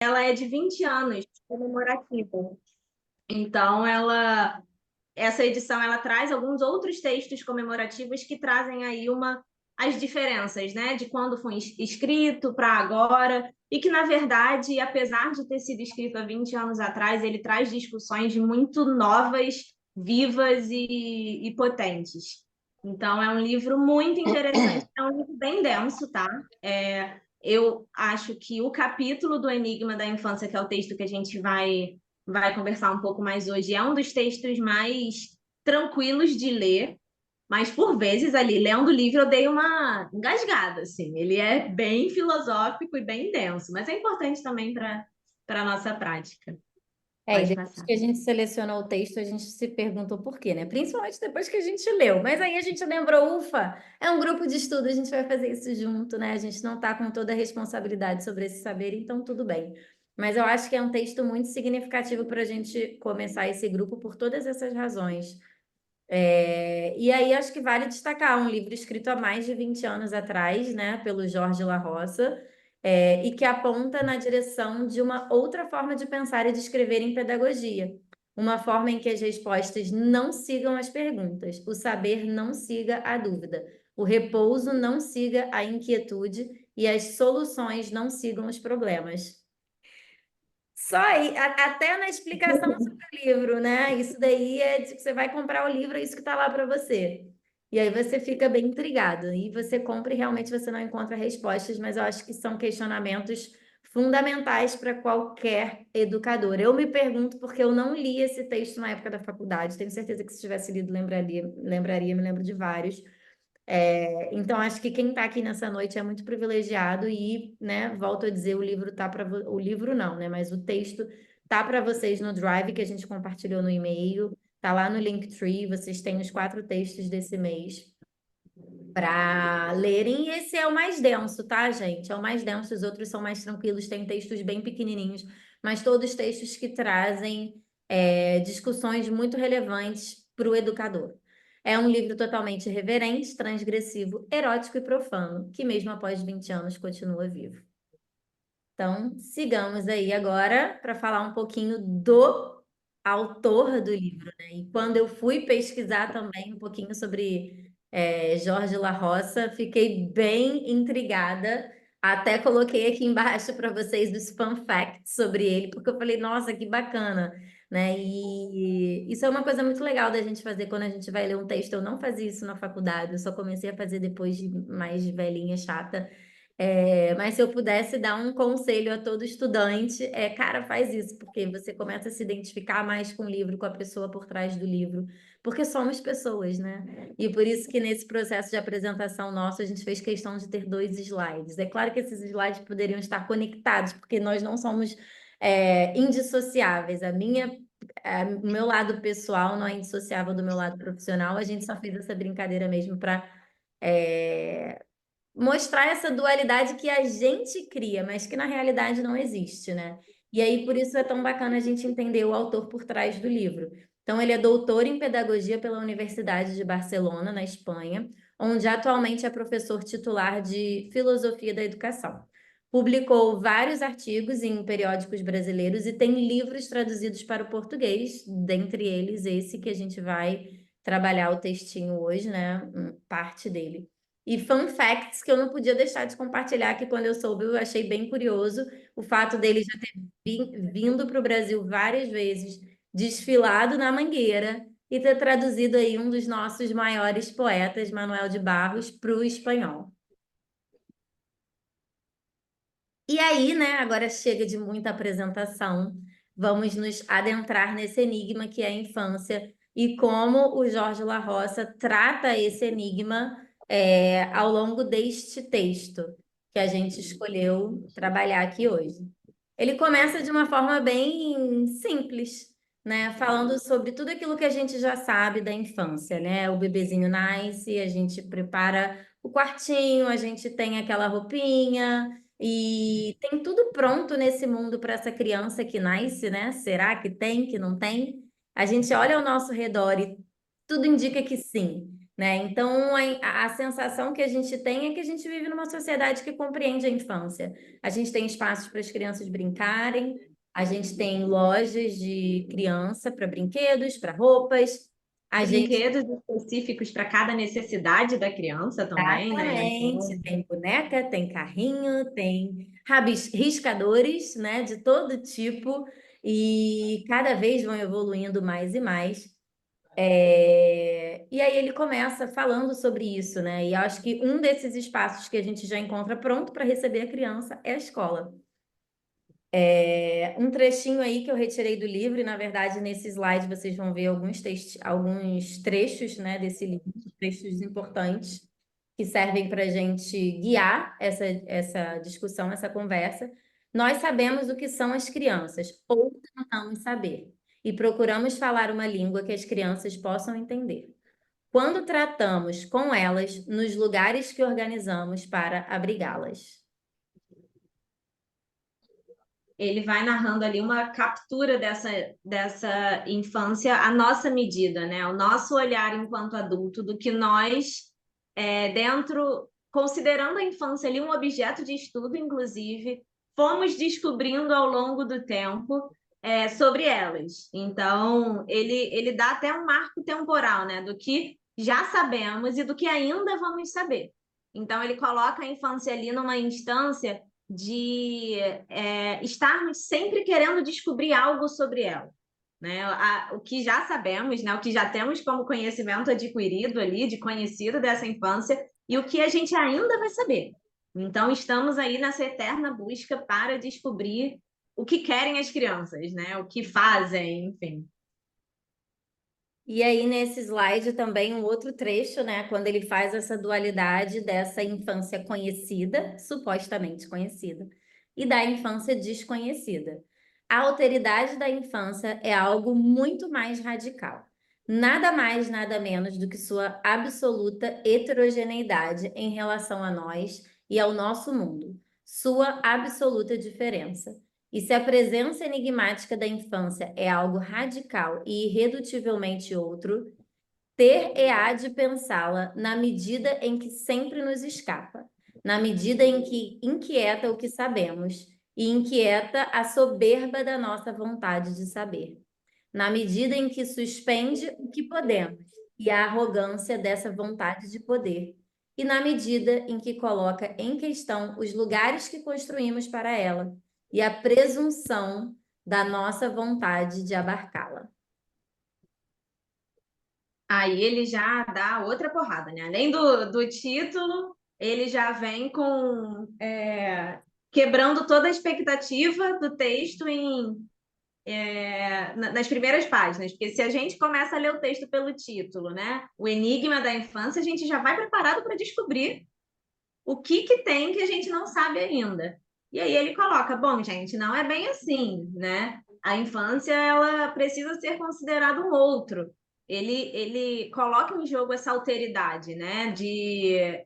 ela é de 20 anos, comemorativa. Então, essa edição ela traz alguns outros textos comemorativos que trazem aí as diferenças, né, de quando foi escrito para agora, e que, na verdade, apesar de ter sido escrito há 20 anos atrás, ele traz discussões muito novas, vivas e potentes. Então, é um livro muito interessante, é um livro bem denso, tá? Eu acho que o capítulo do Enigma da Infância, que é o texto que a gente vai conversar um pouco mais hoje, é um dos textos mais tranquilos de ler, mas por vezes ali, lendo o livro, eu dei uma engasgada, assim. Ele é bem filosófico e bem denso, mas é importante também para a nossa prática. E Pode depois passar. que a gente selecionou o texto, a gente se perguntou por quê, né? Principalmente depois que a gente leu. Mas aí a gente lembrou, ufa, é um grupo de estudo, a gente vai fazer isso junto, né? A gente não está com toda a responsabilidade sobre esse saber, então tudo bem. Mas eu acho que é um texto muito significativo para a gente começar esse grupo por todas essas razões. E aí acho que vale destacar um livro escrito há mais de 20 anos atrás, né, pelo Jorge La Roça, e que aponta na direção de uma outra forma de pensar e de escrever em pedagogia. Uma forma em que as respostas não sigam as perguntas, o saber não siga a dúvida, o repouso não siga a inquietude e as soluções não sigam os problemas. Só aí, até na explicação sobre o livro, né? Isso daí é de que você vai comprar o livro, é isso que está lá para você. E aí você fica bem intrigado. E você compra e realmente você não encontra respostas, mas eu acho que são questionamentos fundamentais para qualquer educador. Eu me pergunto porque eu não li esse texto na época da faculdade. Tenho certeza que se tivesse lido, me lembro de vários. Então, acho que quem está aqui nessa noite é muito privilegiado e, né, volto a dizer, o livro tá para o livro não, né, mas o texto tá para vocês no Drive que a gente compartilhou no e-mail, tá lá no Linktree, vocês têm os 4 textos desse mês para lerem. E esse é o mais denso, tá, gente? É o mais denso, os outros são mais tranquilos, tem textos bem pequenininhos, mas todos textos que trazem discussões muito relevantes para o educador. É um livro totalmente irreverente, transgressivo, erótico e profano, que mesmo após 20 anos continua vivo. Então, sigamos aí agora para falar um pouquinho do autor do livro, né? E quando eu fui pesquisar também um pouquinho sobre Jorge La Roça, fiquei bem intrigada. Até coloquei aqui embaixo para vocês os fun facts sobre ele, porque eu falei, nossa, que bacana, né? E isso é uma coisa muito legal da gente fazer quando a gente vai ler um texto. Eu não fazia isso na faculdade, eu só comecei a fazer depois de mais velhinha, chata. Mas se eu pudesse dar um conselho a todo estudante, cara, faz isso, porque você começa a se identificar mais com o livro, com a pessoa por trás do livro, porque somos pessoas, né? E por isso que nesse processo de apresentação nosso, a gente fez questão de ter 2 slides. É claro que esses slides poderiam estar conectados, porque nós não somos indissociáveis. O meu lado pessoal não é indissociável do meu lado profissional, a gente só fez essa brincadeira mesmo para mostrar essa dualidade que a gente cria, mas que na realidade não existe, né? E aí por isso é tão bacana a gente entender o autor por trás do livro. Então ele é doutor em pedagogia pela Universidade de Barcelona, na Espanha, onde atualmente é professor titular de filosofia da educação. Publicou vários artigos em periódicos brasileiros e tem livros traduzidos para o português, dentre eles esse que a gente vai trabalhar o textinho hoje, né? Parte dele. E fun facts que eu não podia deixar de compartilhar, que quando eu soube, eu achei bem curioso o fato dele já ter vindo para o Brasil várias vezes, desfilado na Mangueira e ter traduzido aí um dos nossos maiores poetas, Manuel de Barros, para o espanhol. E aí, né, agora chega de muita apresentação, vamos nos adentrar nesse enigma que é a infância e como o Jorge La Roça trata esse enigma ao longo deste texto que a gente escolheu trabalhar aqui hoje. Ele começa de uma forma bem simples, né, falando sobre tudo aquilo que a gente já sabe da infância, né? O bebezinho nasce, a gente prepara o quartinho, a gente tem aquela roupinha. E tem tudo pronto nesse mundo para essa criança que nasce, né? Será que tem, que não tem? A gente olha ao nosso redor e tudo indica que sim. né? Então, a sensação que a gente tem é que a gente vive numa sociedade que compreende a infância. A gente tem espaços para as crianças brincarem, a gente tem lojas de criança para brinquedos, para roupas, a gente Brinquedos específicos para cada necessidade da criança também, né? exatamente, tem boneca, tem carrinho, tem riscadores, né, de todo tipo, e cada vez vão evoluindo mais e mais. E aí ele começa falando sobre isso, né? E acho que um desses espaços que a gente já encontra pronto para receber a criança é a escola. Um trechinho aí que eu retirei do livro, e na verdade nesse slide vocês vão ver alguns trechos, né, desse livro, trechos importantes que servem para a gente guiar essa discussão, essa conversa. Nós sabemos o que são as crianças, ou tentamos saber, e procuramos falar uma língua que as crianças possam entender. Quando tratamos com elas nos lugares que organizamos para abrigá-las. Ele vai narrando ali uma captura dessa infância à nossa medida, né? O nosso olhar enquanto adulto do que nós, considerando a infância ali um objeto de estudo, inclusive, fomos descobrindo ao longo do tempo sobre elas. Então, ele dá até um marco temporal, né? Do que já sabemos e do que ainda vamos saber. Então, ele coloca a infância ali numa instância de estarmos sempre querendo descobrir algo sobre ela. Né? O que já sabemos, né? O que já temos como conhecimento adquirido ali, de conhecido dessa infância, e o que a gente ainda vai saber. Então, estamos aí nessa eterna busca para descobrir o que querem as crianças, né? O que fazem, enfim. E aí, nesse slide, também um outro trecho, né? Quando ele faz essa dualidade dessa infância conhecida, supostamente conhecida, e da infância desconhecida. A alteridade da infância é algo muito mais radical. Nada mais, nada menos do que sua absoluta heterogeneidade em relação a nós e ao nosso mundo. Sua absoluta diferença. E se a presença enigmática da infância é algo radical e irredutivelmente outro, ter-e-á de pensá-la na medida em que sempre nos escapa, na medida em que inquieta o que sabemos e inquieta a soberba da nossa vontade de saber, na medida em que suspende o que podemos e a arrogância dessa vontade de poder, e na medida em que coloca em questão os lugares que construímos para ela e a presunção da nossa vontade de abarcá-la. Aí ele já dá outra porrada, né? Além do título, ele já vem com quebrando toda a expectativa do texto nas primeiras páginas, porque se a gente começa a ler o texto pelo título, né? O Enigma da Infância, a gente já vai preparado para descobrir o que tem que a gente não sabe ainda. E aí ele coloca, bom, gente, não é bem assim, né? A infância, ela precisa ser considerada um outro. Ele coloca em jogo essa alteridade, né? De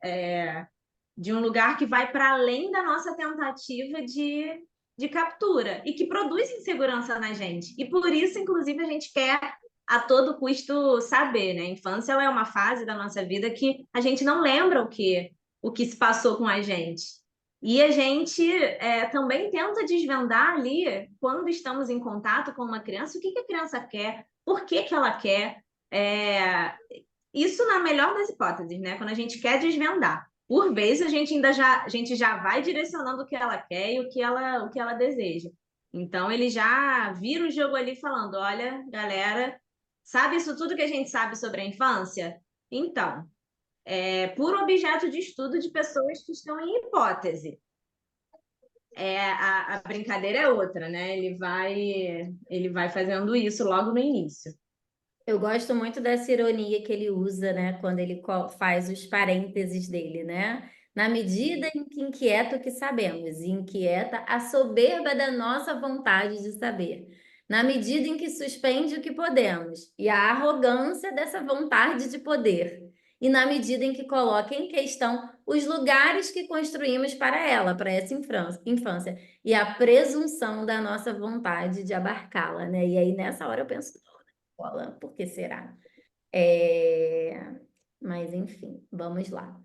um lugar que vai para além da nossa tentativa de captura e que produz insegurança na gente. E por isso, inclusive, a gente quer a todo custo saber, né? A infância ela é uma fase da nossa vida que a gente não lembra o que se passou com a gente. E a gente também tenta desvendar ali, quando estamos em contato com uma criança, o que a criança quer, por que ela quer. É, Isso na melhor das hipóteses, né? Quando a gente quer desvendar. Por vezes a gente já vai direcionando o que ela quer e o que ela deseja. Então ele já vira o jogo ali falando: olha, galera, sabe isso tudo que a gente sabe sobre a infância? Então, por objeto de estudo de pessoas que estão em hipótese. A brincadeira é outra, né? Ele vai fazendo isso logo no início. Eu gosto muito dessa ironia que ele usa, né, quando ele faz os parênteses dele, né? Na medida em que inquieta o que sabemos, e inquieta a soberba da nossa vontade de saber. Na medida em que suspende o que podemos, e a arrogância dessa vontade de poder. E na medida em que coloca em questão os lugares que construímos para ela, para essa infância, e a presunção da nossa vontade de abarcá-la, né? E aí, nessa hora, eu penso escola, por que será? É, Mas, enfim, vamos lá.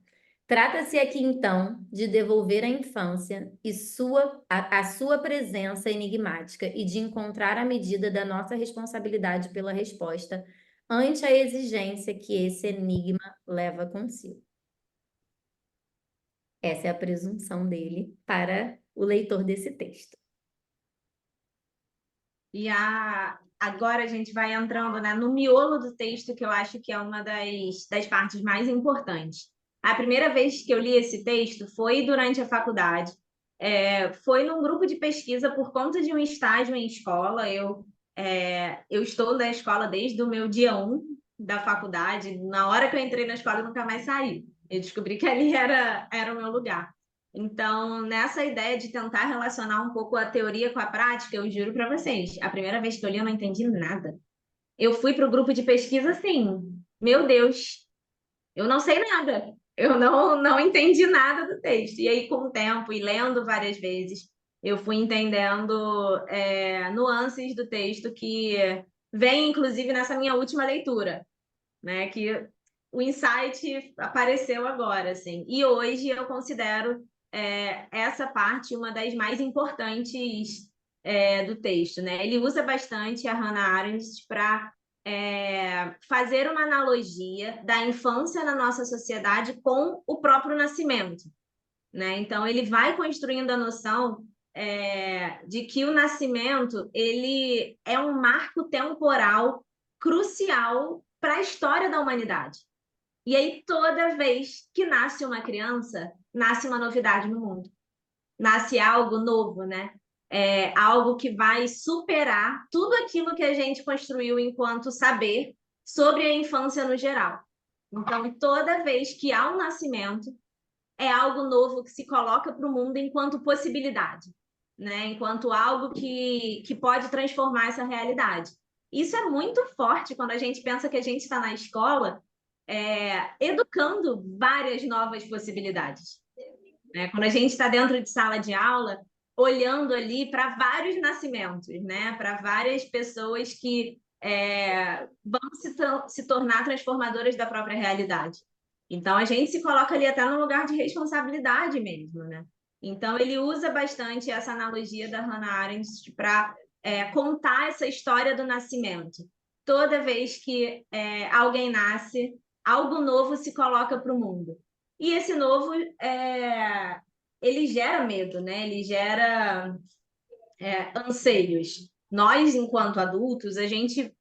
Trata-se aqui, então, de devolver à infância e a sua presença enigmática e de encontrar a medida da nossa responsabilidade pela resposta ante a exigência que esse enigma leva consigo. Essa é a presunção dele para o leitor desse texto. Agora a gente vai entrando, né, no miolo do texto, que eu acho que é uma das partes mais importantes. A primeira vez que eu li esse texto foi durante a faculdade. Foi num grupo de pesquisa por conta de um estágio em escola. Eu estou na escola desde o meu dia 1 da faculdade. Na hora que eu entrei na escola, eu nunca mais saí. Eu descobri que ali era o meu lugar. Então, nessa ideia de tentar relacionar um pouco a teoria com a prática, eu juro para vocês, a primeira vez que eu li, eu não entendi nada. Eu fui para o grupo de pesquisa assim, meu Deus, eu não sei nada. Eu não entendi nada do texto. E aí, com o tempo e lendo várias vezes, eu fui entendendo nuances do texto que vem, inclusive, nessa minha última leitura, né? Que o insight apareceu agora, assim. E hoje eu considero essa parte uma das mais importantes do texto, né? Ele usa bastante a Hannah Arendt para fazer uma analogia da infância na nossa sociedade com o próprio nascimento, né? Então ele vai construindo a noção de que o nascimento ele é um marco temporal crucial para a história da humanidade. E aí, toda vez que nasce uma criança, nasce uma novidade no mundo. Nasce algo novo, né? Algo que vai superar tudo aquilo que a gente construiu enquanto saber sobre a infância no geral. Então, toda vez que há um nascimento, é algo novo que se coloca para o mundo enquanto possibilidade, né? Enquanto algo que pode transformar essa realidade. Isso é muito forte quando a gente pensa que a gente está na escola educando várias novas possibilidades, né? Quando a gente está dentro de sala de aula, olhando ali para vários nascimentos, né? Para várias pessoas que vão se tornar transformadoras da própria realidade. Então, a gente se coloca ali até no lugar de responsabilidade mesmo, né? Então, ele usa bastante essa analogia da Hannah Arendt para contar essa história do nascimento. Toda vez que alguém nasce, algo novo se coloca para o mundo. E esse novo, ele gera medo, né? Ele gera anseios. Nós, enquanto adultos, a gente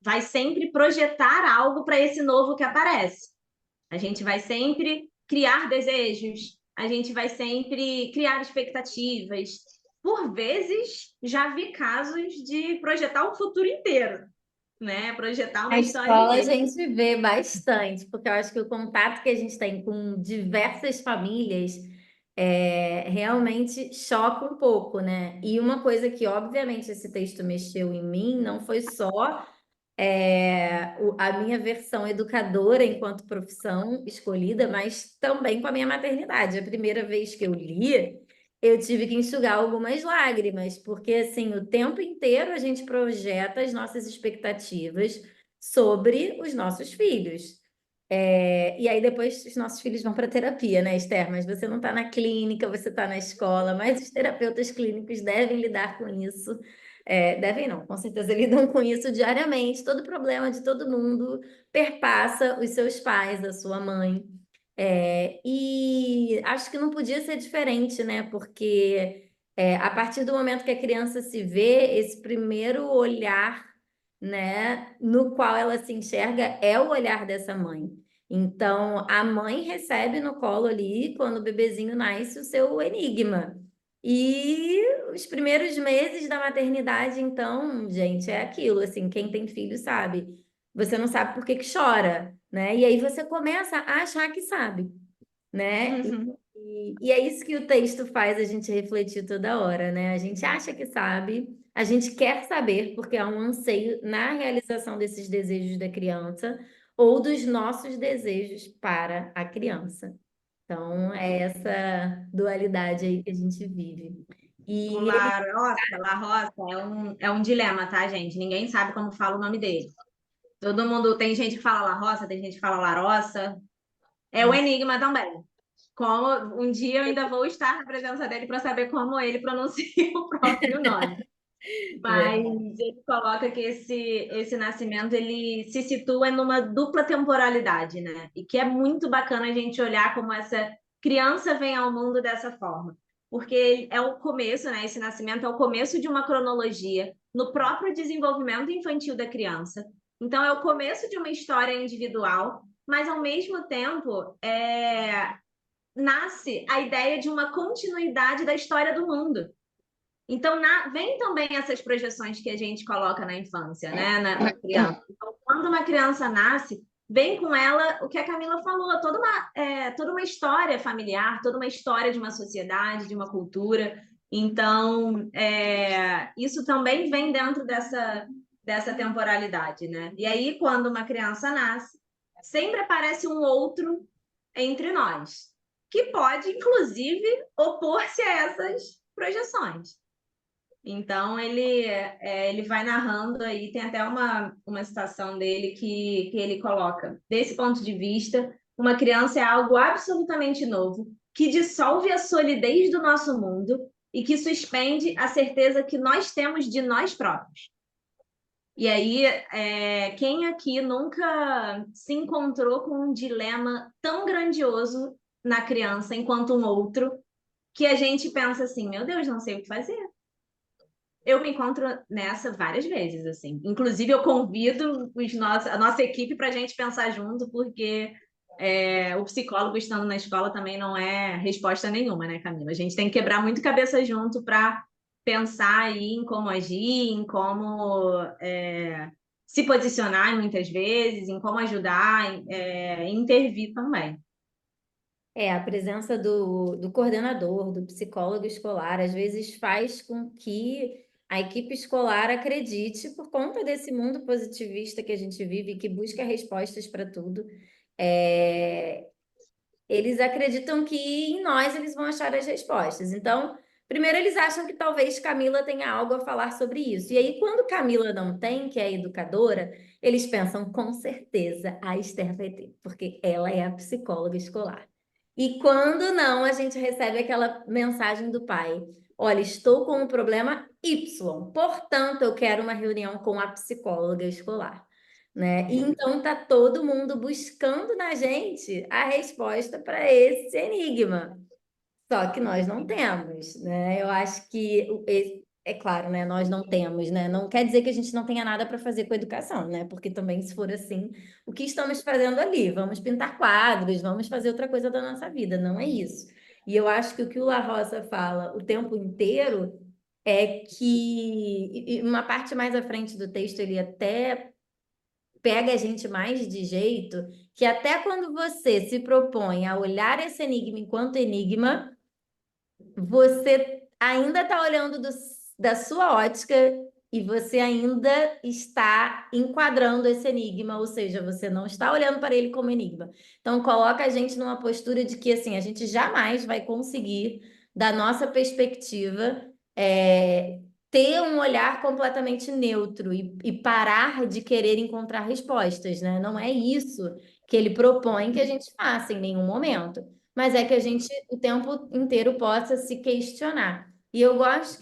vai sempre projetar algo para esse novo que aparece. A gente vai sempre criar desejos, a gente vai sempre criar expectativas. Por vezes, já vi casos de projetar o futuro inteiro, né? Projetar uma Na história escola a inteira. gente vê bastante, porque eu acho que o contato que a gente tem com diversas famílias realmente choca um pouco, né? E uma coisa que, obviamente, esse texto mexeu em mim não foi só a minha versão educadora enquanto profissão escolhida, mas também com a minha maternidade. A primeira vez que eu li, eu tive que enxugar algumas lágrimas, porque assim, o tempo inteiro a gente projeta as nossas expectativas sobre os nossos filhos. E aí depois os nossos filhos vão para terapia, né, Esther? Mas você não está na clínica, você está na escola, mas os terapeutas clínicos devem lidar com isso. Devem não, com certeza lidam com isso diariamente. Todo problema de todo mundo perpassa os seus pais, a sua mãe. E acho que não podia ser diferente, né? Porque a partir do momento que a criança se vê, esse primeiro olhar, né, no qual ela se enxerga é o olhar dessa mãe. Então, a mãe recebe no colo ali, quando o bebezinho nasce, o seu enigma. E os primeiros meses da maternidade, então, gente, é aquilo, assim, quem tem filho sabe. Você não sabe por que que chora, né? E aí você começa a achar que sabe, né? Uhum. E é isso que o texto faz a gente refletir toda hora, né? A gente acha que sabe, a gente quer saber, porque há um anseio na realização desses desejos da criança ou dos nossos desejos para a criança. Então, é essa dualidade aí que a gente vive. O E La Roça é um dilema, tá, gente? Ninguém sabe como fala o nome dele. Todo mundo, tem gente que fala La Roça, tem gente que fala Laroça. É o enigma também. Como um dia eu ainda vou estar na presença dele para saber como ele pronuncia o próprio nome. Mas Verdade. ele coloca que esse nascimento ele se situa numa dupla temporalidade, né? E que é muito bacana a gente olhar como essa criança vem ao mundo dessa forma. Porque é o começo, né? Esse nascimento é o começo de uma cronologia no próprio desenvolvimento infantil da criança. Então, é o começo de uma história individual, mas ao mesmo tempo nasce a ideia de uma continuidade da história do mundo. Então, vem também essas projeções que a gente coloca na infância, né? Na criança. Então, quando uma criança nasce, vem com ela o que a Camila falou, toda uma história familiar, toda uma história de uma sociedade, de uma cultura. Então, isso também vem dentro dessa temporalidade, né? E aí, quando uma criança nasce, sempre aparece um outro entre nós, que pode, inclusive, opor-se a essas projeções. Então ele vai narrando aí, tem até uma citação dele que ele coloca. Desse ponto de vista, uma criança é algo absolutamente novo, que dissolve a solidez do nosso mundo e que suspende a certeza que nós temos de nós próprios. E aí, quem aqui nunca se encontrou com um dilema tão grandioso na criança enquanto um outro, que a gente pensa assim, meu Deus, não sei o que fazer. Eu me encontro nessa várias vezes, assim. Inclusive, eu convido a nossa equipe para a gente pensar junto, porque o psicólogo estando na escola também não é resposta nenhuma, né, Camila? A gente tem que quebrar muito cabeça junto para pensar aí em como agir, em como se posicionar muitas vezes, em como ajudar, intervir também. A presença do coordenador, do psicólogo escolar, às vezes faz com que a equipe escolar acredite, por conta desse mundo positivista que a gente vive, e que busca respostas para tudo, eles acreditam que em nós eles vão achar as respostas. Então, primeiro eles acham que talvez Camila tenha algo a falar sobre isso. E aí, quando Camila não tem, que é a educadora, eles pensam, com certeza a Esther vai ter, porque ela é a psicóloga escolar. E quando não, a gente recebe aquela mensagem do pai: olha, estou com um problema Y, portanto, eu quero uma reunião com a psicóloga escolar. Né? E então tá todo mundo buscando na gente a resposta para esse enigma. Só que nós não temos, né? Eu acho que é claro, né? Nós não temos, né? Não quer dizer que a gente não tenha nada para fazer com a educação, né? Porque também, se for assim, o que estamos fazendo ali? Vamos pintar quadros, vamos fazer outra coisa da nossa vida, não é isso. E eu acho que o que o La Rosa fala o tempo inteiro é que, e uma parte mais à frente do texto, ele até pega a gente mais de jeito, que até quando você se propõe a olhar esse enigma enquanto enigma, você ainda está olhando da sua ótica e você ainda está enquadrando esse enigma, ou seja, você não está olhando para ele como enigma. Então, coloca a gente numa postura de que assim, a gente jamais vai conseguir, da nossa perspectiva, ter um olhar completamente neutro e parar de querer encontrar respostas, né? Não é isso que ele propõe que a gente faça em nenhum momento, mas é que a gente o tempo inteiro possa se questionar. E eu acho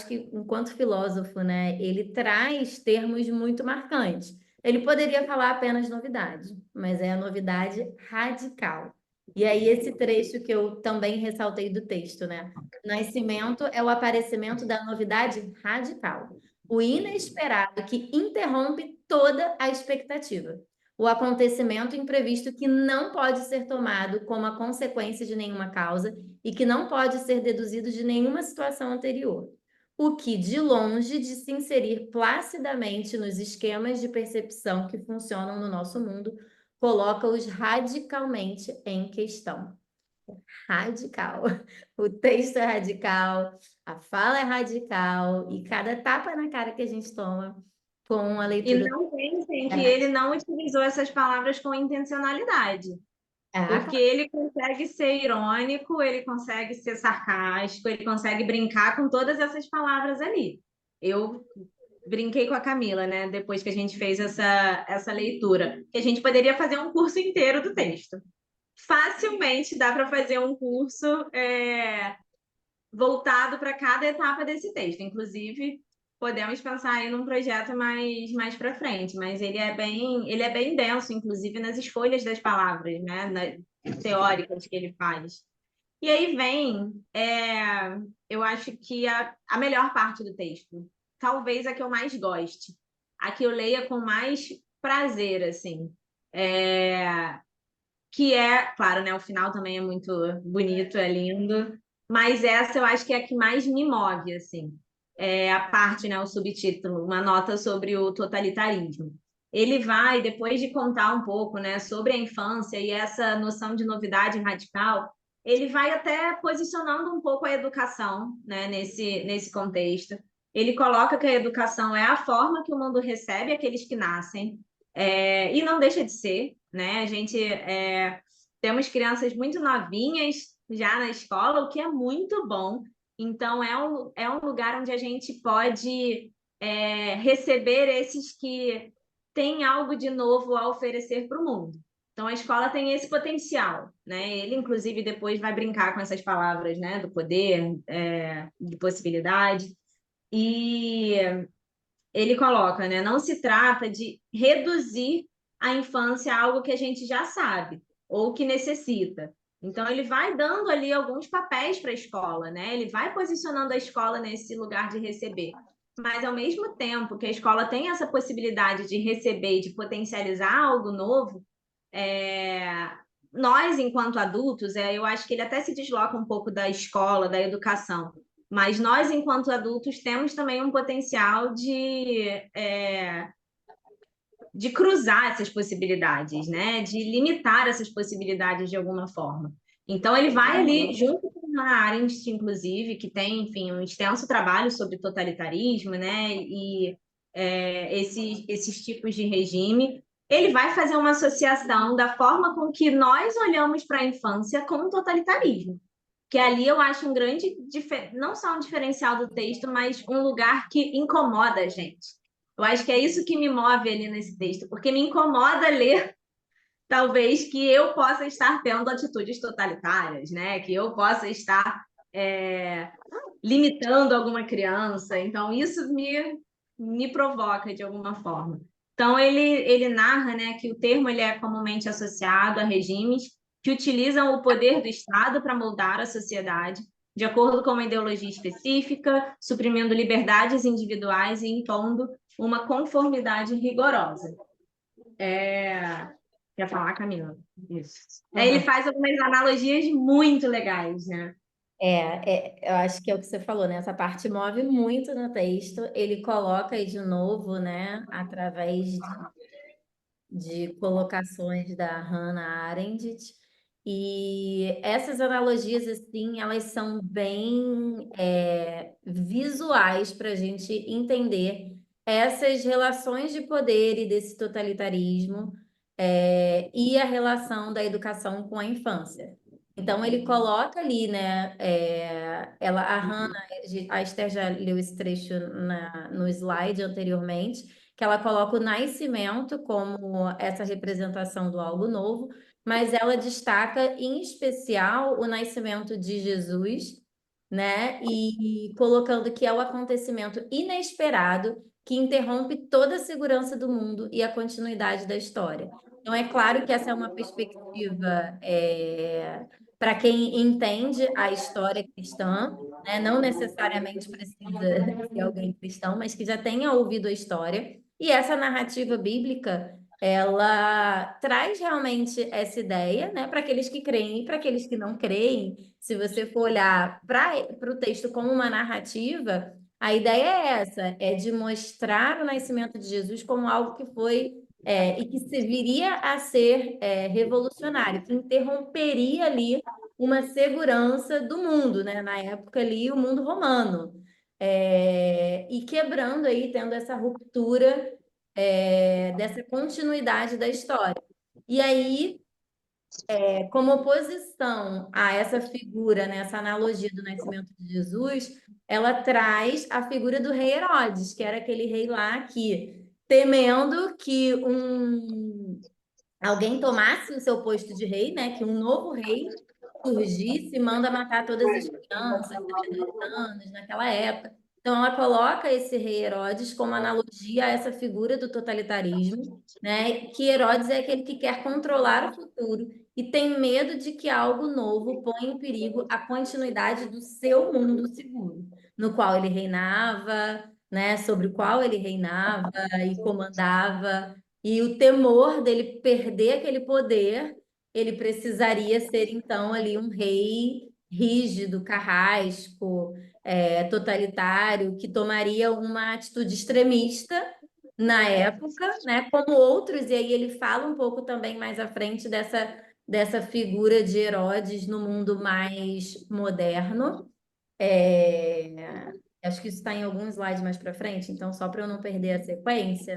que enquanto filósofo, né, ele traz termos muito marcantes. Ele poderia falar apenas novidade, mas é a novidade radical. E aí esse trecho que eu também ressaltei do texto, né? Nascimento é o aparecimento da novidade radical, o inesperado que interrompe toda a expectativa, o acontecimento imprevisto que não pode ser tomado como a consequência de nenhuma causa e que não pode ser deduzido de nenhuma situação anterior, o que, de longe de se inserir placidamente nos esquemas de percepção que funcionam no nosso mundo, coloca-os radicalmente em questão. Radical. O texto é radical, a fala é radical, e cada tapa na cara que a gente toma com a E leitura não pensem é que ele radical. não utilizou essas palavras com intencionalidade. Ah, Porque ele consegue ser irônico, ele consegue ser sarcástico, ele consegue brincar com todas essas palavras ali. Eu brinquei com a Camila, né? Depois que a gente fez essa leitura, que a gente poderia fazer um curso inteiro do texto. Facilmente dá para fazer um curso voltado para cada etapa desse texto. Inclusive, podemos pensar aí num projeto mais para frente, mas ele é bem denso, inclusive nas escolhas das palavras, né? Teóricas que ele faz. E aí vem, eu acho que a melhor parte do texto, talvez a que eu mais goste, a que eu leia com mais prazer, assim, que é, claro, né, o final também é muito bonito, é lindo, mas essa eu acho que é a que mais me move, assim, é a parte, né, o subtítulo, uma nota sobre o totalitarismo. Ele vai, depois de contar um pouco, né, sobre a infância e essa noção de novidade radical, ele vai até posicionando um pouco a educação, né, nesse contexto. Ele coloca que a educação é a forma que o mundo recebe aqueles que nascem, e não deixa de ser, né? A gente temos crianças muito novinhas já na escola, o que é muito bom. Então, é um lugar onde a gente pode receber esses que têm algo de novo a oferecer para o mundo. Então, a escola tem esse potencial, né? Ele, inclusive, depois vai brincar com essas palavras, né? Do poder, de possibilidade. E ele coloca, né? Não se trata de reduzir a infância a algo que a gente já sabe ou que necessita. Então, ele vai dando ali alguns papéis para a escola, né? Ele vai posicionando a escola nesse lugar de receber. Mas, ao mesmo tempo que a escola tem essa possibilidade de receber e de potencializar algo novo, é, nós, enquanto adultos, eu acho que ele até se desloca um pouco da escola, da educação, mas nós, enquanto adultos, temos também um potencial de cruzar essas possibilidades, né? De limitar essas possibilidades de alguma forma. Então, ele vai ali, junto com a Arendt, inclusive, que tem, enfim, um extenso trabalho sobre totalitarismo, né? E esses tipos de regime, ele vai fazer uma associação da forma com que nós olhamos para a infância com o totalitarismo. Que ali eu acho um grande, não só um diferencial do texto, mas um lugar que incomoda a gente. Eu acho que é isso que me move ali nesse texto, porque me incomoda ler, talvez, que eu possa estar tendo atitudes totalitárias, né? Que eu possa estar limitando alguma criança. Então, isso me provoca de alguma forma. Então, ele narra, né, que o termo ele é comumente associado a regimes que utilizam o poder do Estado para moldar a sociedade, de acordo com uma ideologia específica, suprimindo liberdades individuais e impondo uma conformidade rigorosa. Quer falar, Camila? Isso. Aí ele faz algumas analogias muito legais, né? Eu acho que é o que você falou, né? Essa parte move muito no texto. Ele coloca aí de novo, né? Através de colocações da Hannah Arendt. E essas analogias, assim, elas são bem visuais para a gente entender essas relações de poder e desse totalitarismo, e a relação da educação com a infância. Então, ele coloca ali, né? A Hannah, a Esther já leu esse trecho no slide anteriormente, que ela coloca o nascimento como essa representação do algo novo, mas ela destaca em especial o nascimento de Jesus, né? E colocando que é o acontecimento inesperado que interrompe toda a segurança do mundo e a continuidade da história. Então, é claro que essa é uma perspectiva para quem entende a história cristã, né? Não necessariamente precisa ser alguém cristão, mas que já tenha ouvido a história. E essa narrativa bíblica, ela traz realmente essa ideia, né, para aqueles que creem e para aqueles que não creem. Se você for olhar para o texto como uma narrativa, a ideia é essa, é de mostrar o nascimento de Jesus como algo que foi e que se viria a ser revolucionário, que interromperia ali uma segurança do mundo, né? Na época ali, o mundo romano. E quebrando aí, tendo essa ruptura dessa continuidade da história. E aí como oposição a essa figura, né, essa analogia do nascimento de Jesus, ela traz a figura do rei Herodes, que era aquele rei lá que, temendo que alguém tomasse o seu posto de rei, né, que um novo rei surgisse e manda matar todas as crianças de menores anos naquela época. Então, ela coloca esse rei Herodes como analogia a essa figura do totalitarismo, né? Que Herodes é aquele que quer controlar o futuro e tem medo de que algo novo ponha em perigo a continuidade do seu mundo seguro, no qual ele reinava, né? Sobre o qual ele reinava e comandava. E o temor dele perder aquele poder, ele precisaria ser, então, ali um rei rígido, carrasco, totalitário, que tomaria uma atitude extremista na época, né? Como outros, e aí ele fala um pouco também mais à frente dessa figura de Herodes no mundo mais moderno. Acho que isso está em algum slide mais para frente, então, só para eu não perder a sequência,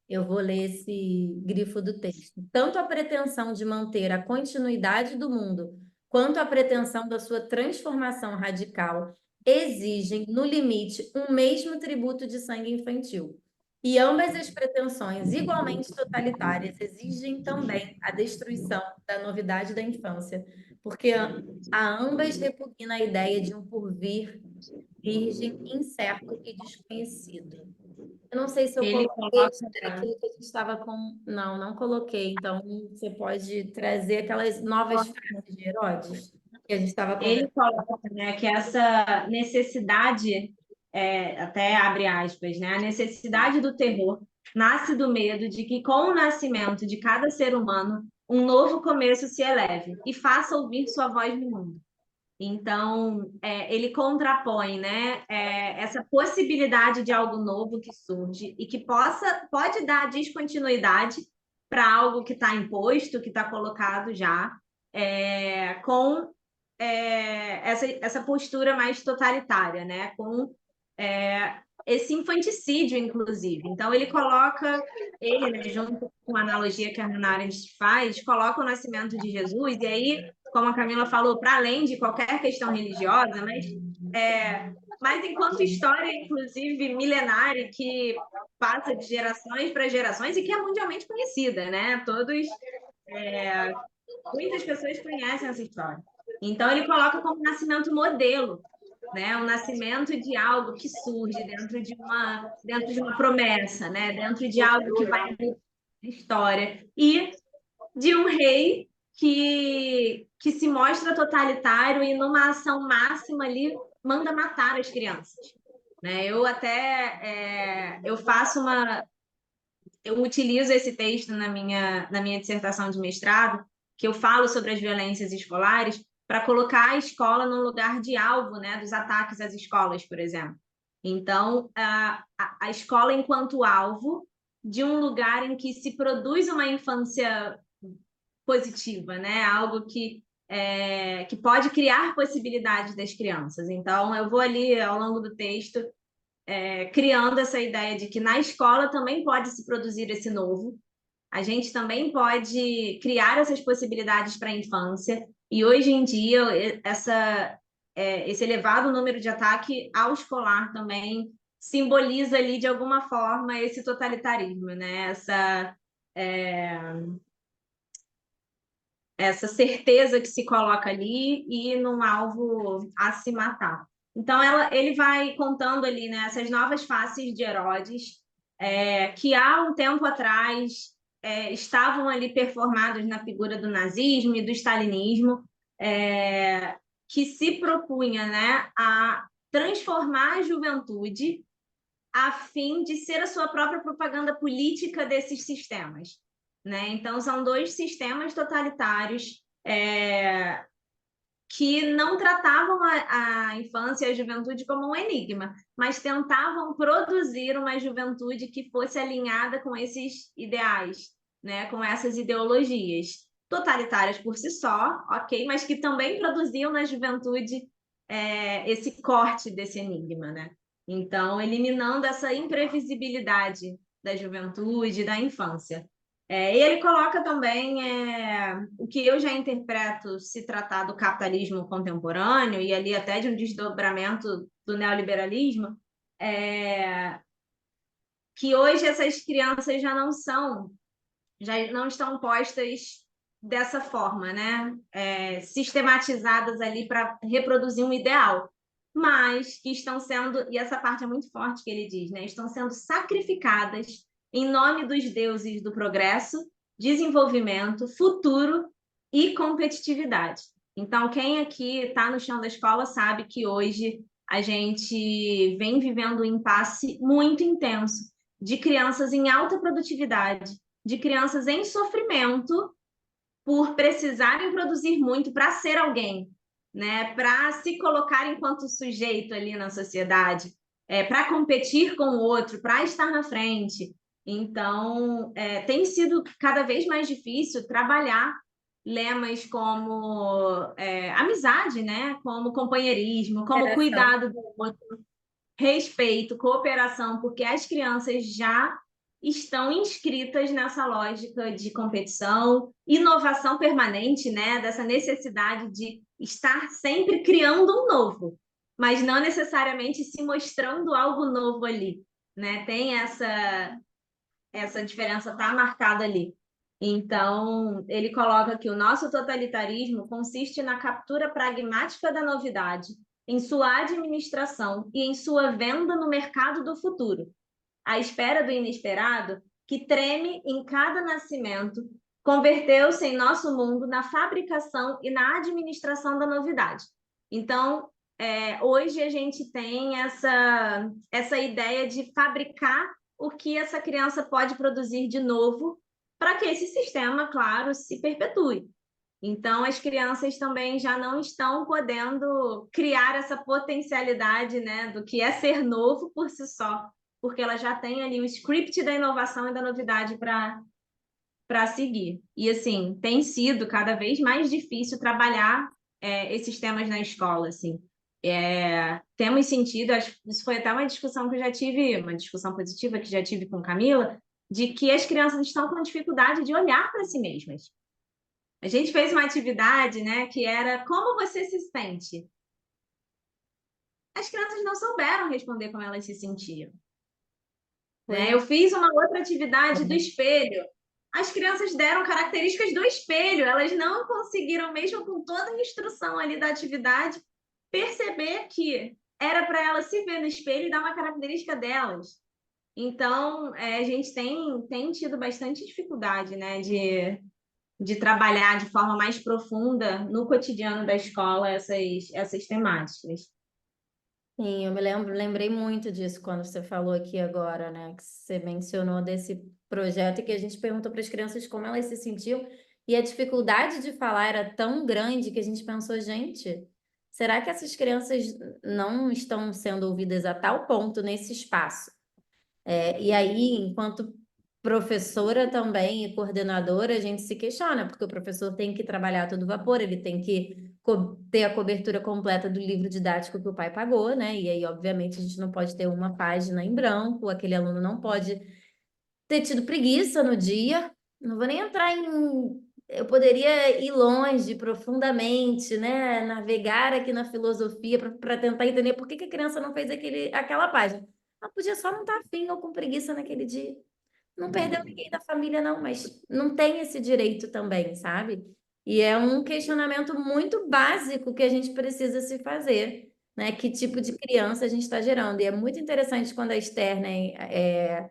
eu vou ler esse grifo do texto. Tanto a pretensão de manter a continuidade do mundo, quanto a pretensão da sua transformação radical, exigem, no limite, um mesmo tributo de sangue infantil. E ambas as pretensões, igualmente totalitárias, exigem também a destruição da novidade da infância, porque a ambas repugna a ideia de um porvir virgem, incerto e desconhecido. Eu não sei se eu Ele coloquei coloca, aquilo que a gente estava com. Não, não coloquei. Então, você pode trazer aquelas novas frases de Herodes que a gente estava ele conversando. coloca, né, que essa necessidade, até abre aspas, né, a necessidade do terror nasce do medo de que com o nascimento de cada ser humano, um novo começo se eleve e faça ouvir sua voz no mundo. Então, ele contrapõe, né, essa possibilidade de algo novo que surge e que pode dar descontinuidade para algo que está imposto, que está colocado já, com essa postura mais totalitária, né, com esse infanticídio, inclusive. Então, né, junto com a analogia que a Hannah Arendt faz, coloca o nascimento de Jesus, e aí, como a Camila falou, para além de qualquer questão religiosa, mas enquanto história, inclusive, milenária, que passa de gerações para gerações e que é mundialmente conhecida, né? Muitas pessoas conhecem essa história. Então, ele coloca como nascimento modelo, né? O nascimento de algo que surge dentro de uma promessa, né? Dentro de algo que vai mudar a história. E de um rei que se mostra totalitário e numa ação máxima ali manda matar as crianças. Né? Eu utilizo esse texto na minha dissertação de mestrado, que eu falo sobre as violências escolares, para colocar a escola no lugar de alvo, né, dos ataques às escolas, por exemplo. Então, a escola enquanto alvo de um lugar em que se produz uma infância positiva, né? Algo que pode criar possibilidades das crianças. Então, eu vou ali, ao longo do texto, criando essa ideia de que na escola também pode se produzir esse novo, a gente também pode criar essas possibilidades para a infância, e hoje em dia, esse elevado número de ataque ao escolar também simboliza ali, de alguma forma, esse totalitarismo, né? Essa certeza que se coloca ali e num alvo a se matar. Então, ele vai contando ali, né, essas novas faces de Herodes, que há um tempo atrás estavam ali performados na figura do nazismo e do stalinismo, que se propunha, né, a transformar a juventude a fim de ser a sua própria propaganda política desses sistemas. Né? Então, são dois sistemas totalitários que não tratavam a infância e a juventude como um enigma, mas tentavam produzir uma juventude que fosse alinhada com esses ideais, né? Com essas ideologias totalitárias por si só, ok, mas que também produziam na juventude esse corte desse enigma, né? Então, eliminando essa imprevisibilidade da juventude, da infância. E ele coloca também o que eu já interpreto se tratar do capitalismo contemporâneo e ali até de um desdobramento do neoliberalismo, é, que hoje essas crianças já não estão postas dessa forma, né? Sistematizadas ali para reproduzir um ideal, mas que estão sendo, e essa parte é muito forte que ele diz, né? Estão sendo sacrificadas em nome dos deuses do progresso, desenvolvimento, futuro e competitividade. Então, quem aqui está no chão da escola sabe que hoje a gente vem vivendo um impasse muito intenso de crianças em alta produtividade, de crianças em sofrimento por precisarem produzir muito para ser alguém, né? Para se colocar enquanto sujeito ali na sociedade, para competir com o outro, para estar na frente. Então, tem sido cada vez mais difícil trabalhar lemas como amizade, né? Como companheirismo, como Interação. cuidado do outro, respeito, cooperação, porque as crianças já estão inscritas nessa lógica de competição, inovação permanente, né? Dessa necessidade de estar sempre criando um novo, mas não necessariamente se mostrando algo novo ali, né? Tem essa diferença tá marcada ali. Então, ele coloca que o nosso totalitarismo consiste na captura pragmática da novidade, em sua administração e em sua venda no mercado do futuro, à espera do inesperado, que treme em cada nascimento, converteu-se em nosso mundo na fabricação e na administração da novidade. Então, hoje a gente tem essa ideia de fabricar o que essa criança pode produzir de novo para que esse sistema, claro, se perpetue. Então, as crianças também já não estão podendo criar essa potencialidade, né, do que é ser novo por si só, porque ela já tem ali o script da inovação e da novidade para seguir. E, assim, tem sido cada vez mais difícil trabalhar esses temas na escola, assim. Temos sentido, isso foi até uma discussão que eu já tive, uma discussão positiva que já tive com Camila, de que as crianças estão com dificuldade de olhar para si mesmas. A gente fez uma atividade, né, que era como você se sente. As crianças não souberam responder como elas se sentiam, né? Pois Eu fiz uma outra atividade do espelho. As crianças deram características do espelho, elas não conseguiram, mesmo com toda a instrução ali da atividade, perceber que era para elas se ver no espelho e dar uma característica delas. Então, a gente tem tido bastante dificuldade, né, de trabalhar de forma mais profunda no cotidiano da escola essas temáticas. sim, eu lembrei muito disso quando você falou aqui agora, né? Que você mencionou desse projeto e que a gente perguntou para as crianças como elas se sentiam, e a dificuldade de falar era tão grande que a gente pensou, gente, será que essas crianças não estão sendo ouvidas a tal ponto nesse espaço? E aí, enquanto professora também e coordenadora, a gente se questiona, porque o professor tem que trabalhar a todo vapor, ele tem que ter a cobertura completa do livro didático que o pai pagou, né? E aí, obviamente, a gente não pode ter uma página em branco, aquele aluno não pode ter tido preguiça no dia. Não vou nem entrar em. Eu poderia ir longe, profundamente, né? Navegar aqui na filosofia para tentar entender por que que a criança não fez aquela página. Ela podia só não estar afim ou com preguiça naquele dia. Não perdeu ninguém da família, não, mas não tem esse direito também, sabe? E é um questionamento muito básico que a gente precisa se fazer, né? Que tipo de criança a gente está gerando? E é muito interessante quando a Esther, né,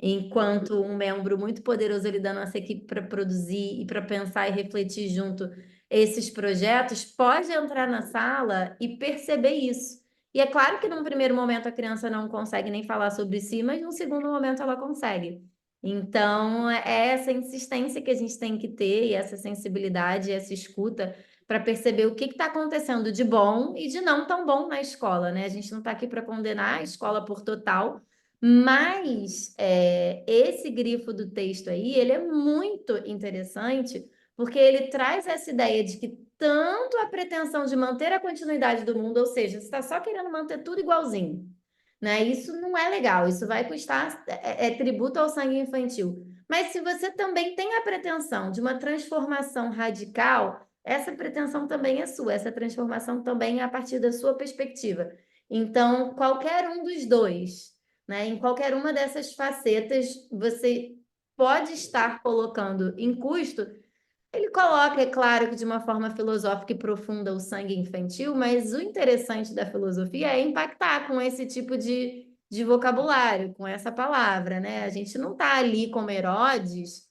enquanto um membro muito poderoso ali da nossa equipe para produzir e para pensar e refletir junto esses projetos, pode entrar na sala e perceber isso. E é claro que num primeiro momento a criança não consegue nem falar sobre si, mas num segundo momento ela consegue. Então, é essa insistência que a gente tem que ter, e essa sensibilidade, essa escuta, para perceber o que está acontecendo de bom e de não tão bom na escola, né? A gente não está aqui para condenar a escola por total, mas esse grifo do texto aí, ele é muito interessante, porque ele traz essa ideia de que tanto a pretensão de manter a continuidade do mundo, ou seja, você está só querendo manter tudo igualzinho, né? Isso não é legal, isso vai custar, tributo ao sangue infantil. Mas se você também tem a pretensão de uma transformação radical, essa pretensão também é sua, essa transformação também é a partir da sua perspectiva. Então, qualquer um dos dois, né, em qualquer uma dessas facetas, você pode estar colocando em custo. Ele coloca, é claro, que de uma forma filosófica e profunda o sangue infantil, mas o interessante da filosofia é impactar com esse tipo de vocabulário, com essa palavra, né? A gente não está ali como Herodes,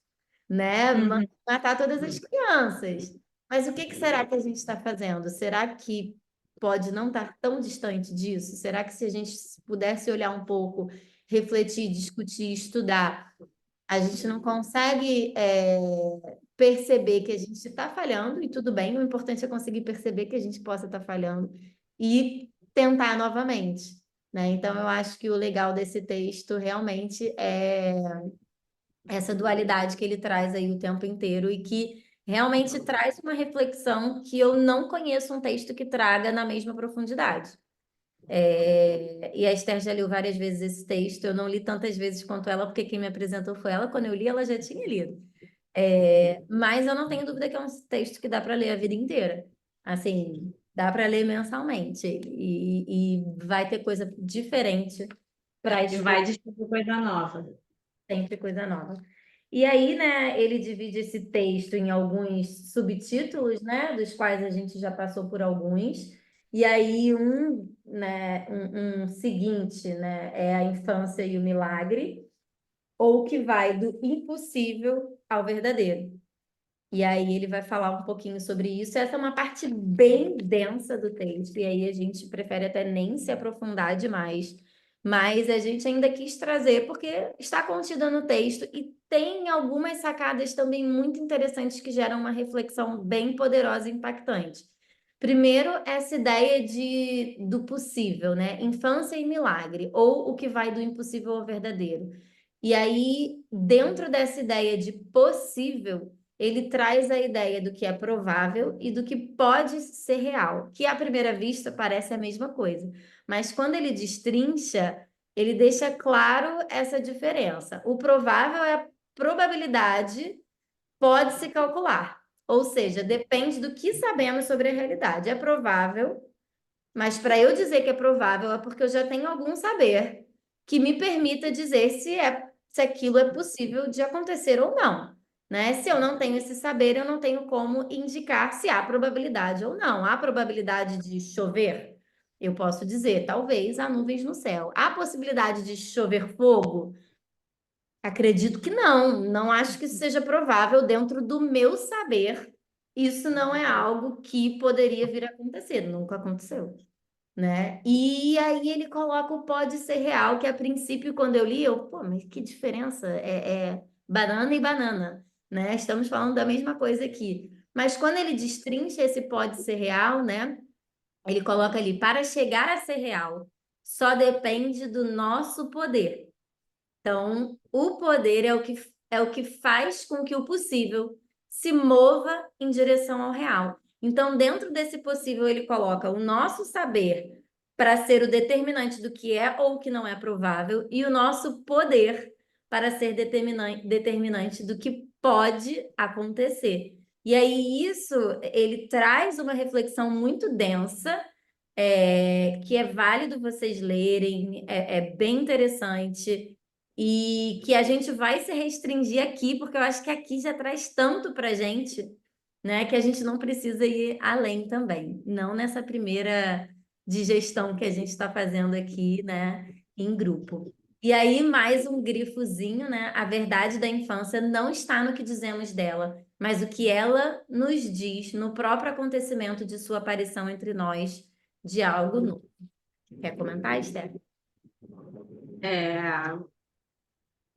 né? Uhum. Matar todas as crianças. Mas o que que será que a gente está fazendo? Será que pode não estar tão distante disso? Será que se a gente pudesse olhar um pouco, refletir, discutir, estudar, a gente não consegue perceber que a gente está falhando, e tudo bem, o importante é conseguir perceber que a gente possa estar falhando e tentar novamente, né? Então, eu acho que o legal desse texto realmente é essa dualidade que ele traz aí o tempo inteiro e que realmente traz uma reflexão que eu não conheço um texto que traga na mesma profundidade. E a Esther já leu várias vezes esse texto, eu não li tantas vezes quanto ela, porque quem me apresentou foi ela, quando eu li, ela já tinha lido. Mas eu não tenho dúvida que é um texto que dá para ler a vida inteira. Assim, dá para ler mensalmente e vai ter coisa diferente para E explorar, vai descobrir coisa nova. sempre coisa nova. E aí, né, ele divide esse texto em alguns subtítulos, né, dos quais a gente já passou por alguns. E aí, um seguinte, né, é a infância e o milagre, ou que vai do impossível ao verdadeiro. E aí ele vai falar um pouquinho sobre isso. Essa é uma parte bem densa do texto, e aí a gente prefere até nem se aprofundar demais. Mas a gente ainda quis trazer, porque está contida no texto e tem algumas sacadas também muito interessantes que geram uma reflexão bem poderosa e impactante. Primeiro, essa ideia do possível, né? Infância e milagre, ou o que vai do impossível ao verdadeiro. E aí, dentro dessa ideia de possível, ele traz a ideia do que é provável e do que pode ser real, que à primeira vista parece a mesma coisa. Mas quando ele destrincha, ele deixa claro essa diferença. O provável é a probabilidade, pode se calcular. Ou seja, depende do que sabemos sobre a realidade. É provável, mas para eu dizer que é provável é porque eu já tenho algum saber que me permita dizer se aquilo é possível de acontecer ou não, né? Se eu não tenho esse saber, eu não tenho como indicar se há probabilidade ou não. Há probabilidade de chover? Eu posso dizer, talvez há nuvens no céu. Há possibilidade de chover fogo? Acredito que não. Não acho que isso seja provável dentro do meu saber. Isso não é algo que poderia vir a acontecer. Nunca aconteceu, né? E aí ele coloca o pode ser real, que a princípio, quando eu li, pô, mas que diferença? É banana e banana, né? Estamos falando da mesma coisa aqui. Mas quando ele destrincha esse pode ser real, né? Ele coloca ali, para chegar a ser real, só depende do nosso poder. Então, o poder é o que faz com que o possível se mova em direção ao real. Então, dentro desse possível, ele coloca o nosso saber para ser o determinante do que é ou que não é provável, e o nosso poder para ser determinante do que pode acontecer. E aí, isso, ele traz uma reflexão muito densa, que é válido vocês lerem, é bem interessante e que a gente vai se restringir aqui, porque eu acho que aqui já traz tanto para a gente, né, que a gente não precisa ir além também, não nessa primeira digestão que a gente está fazendo aqui, né, em grupo. E aí, mais um grifozinho, né? A verdade da infância não está no que dizemos dela, mas o que ela nos diz no próprio acontecimento de sua aparição entre nós, de algo novo. Quer comentar, Esther? É